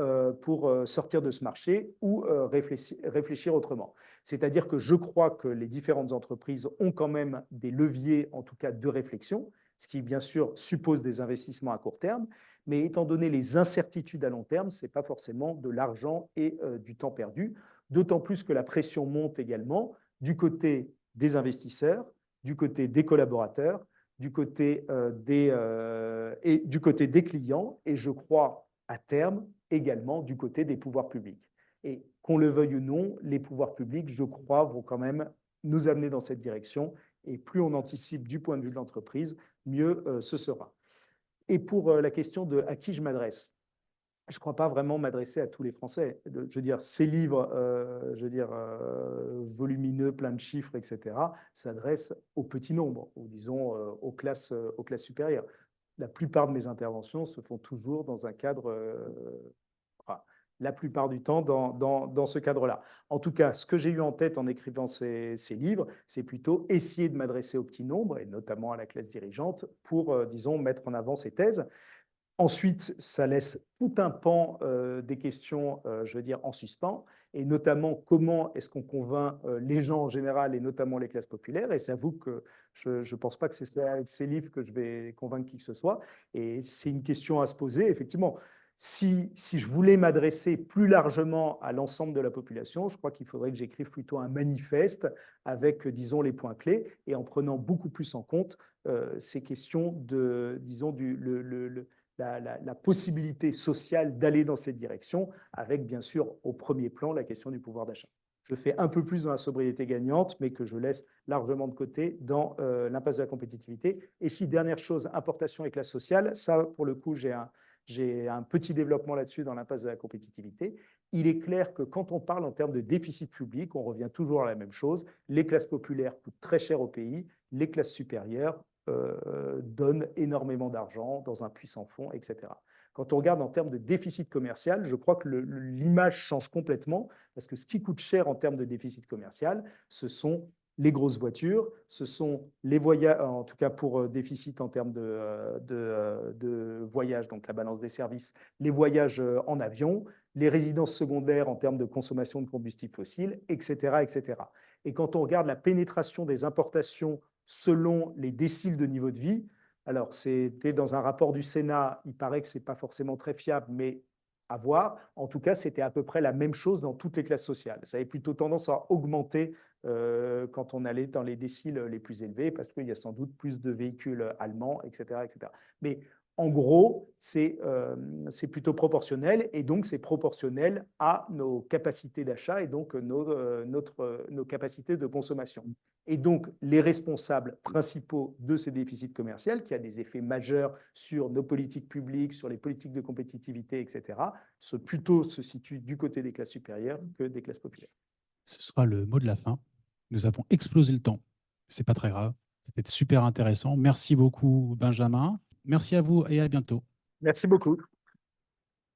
sortir de ce marché ou réfléchir autrement. C'est-à-dire que je crois que les différentes entreprises ont quand même des leviers, en tout cas de réflexion, ce qui bien sûr suppose des investissements à court terme, mais étant donné les incertitudes à long terme, ce n'est pas forcément de l'argent et du temps perdu, d'autant plus que la pression monte également du côté des investisseurs, du côté des collaborateurs, du côté, du côté des clients et je crois à terme également du côté des pouvoirs publics. Et qu'on le veuille ou non, les pouvoirs publics, je crois, vont quand même nous amener dans cette direction. Et plus on anticipe du point de vue de l'entreprise, mieux ce sera. Et pour la question de à qui je m'adresse, je ne crois pas vraiment m'adresser à tous les Français. Je veux dire, ces livres, volumineux, plein de chiffres, etc., s'adressent au petit nombre, ou disons aux classes supérieures. La plupart de mes interventions se font toujours dans un cadre, la plupart du temps dans ce cadre-là. En tout cas, ce que j'ai eu en tête en écrivant ces livres, c'est plutôt essayer de m'adresser au petit nombre, et notamment à la classe dirigeante, pour, disons, mettre en avant ces thèses. Ensuite, ça laisse tout un pan des questions, je veux dire, en suspens, et notamment comment est-ce qu'on convainc les gens en général, et notamment les classes populaires. Et j'avoue que je ne pense pas que c'est avec ces livres que je vais convaincre qui que ce soit. Et c'est une question à se poser. Effectivement, si je voulais m'adresser plus largement à l'ensemble de la population, je crois qu'il faudrait que j'écrive plutôt un manifeste avec, disons, les points clés, et en prenant beaucoup plus en compte ces questions de, disons, la possibilité sociale d'aller dans cette direction, avec bien sûr au premier plan la question du pouvoir d'achat. Je fais un peu plus dans la sobriété gagnante, mais que je laisse largement de côté dans l'impasse de la compétitivité. Et si, dernière chose, importation et classe sociale, ça, pour le coup, j'ai un petit développement là-dessus dans l'impasse de la compétitivité. Il est clair que quand on parle en termes de déficit public, on revient toujours à la même chose. Les classes populaires coûtent très cher au pays, les classes supérieures donnent énormément d'argent dans un puissant fonds, etc. Quand on regarde en termes de déficit commercial, je crois que l'image change complètement, parce que ce qui coûte cher en termes de déficit commercial, ce sont les grosses voitures, ce sont les voyages, en tout cas pour déficit en termes de voyages, donc la balance des services, les voyages en avion, les résidences secondaires en termes de consommation de combustibles fossiles, etc., etc. Et quand on regarde la pénétration des importations selon les déciles de niveau de vie, alors c'était dans un rapport du Sénat, il paraît que ce n'est pas forcément très fiable, mais à voir. En tout cas, c'était à peu près la même chose dans toutes les classes sociales. Ça avait plutôt tendance à augmenter quand on allait dans les déciles les plus élevés, parce qu'il y a sans doute plus de véhicules allemands, etc., etc. Mais en gros, c'est plutôt proportionnel, et donc c'est proportionnel à nos capacités d'achat et donc nos capacités de consommation. Et donc, les responsables principaux de ces déficits commerciaux, qui a des effets majeurs sur nos politiques publiques, sur les politiques de compétitivité, etc., plutôt se situent du côté des classes supérieures que des classes populaires. Ce sera le mot de la fin. Nous avons explosé le temps. Ce n'est pas très grave. C'était super intéressant. Merci beaucoup, Benjamin. Merci à vous et à bientôt. Merci beaucoup.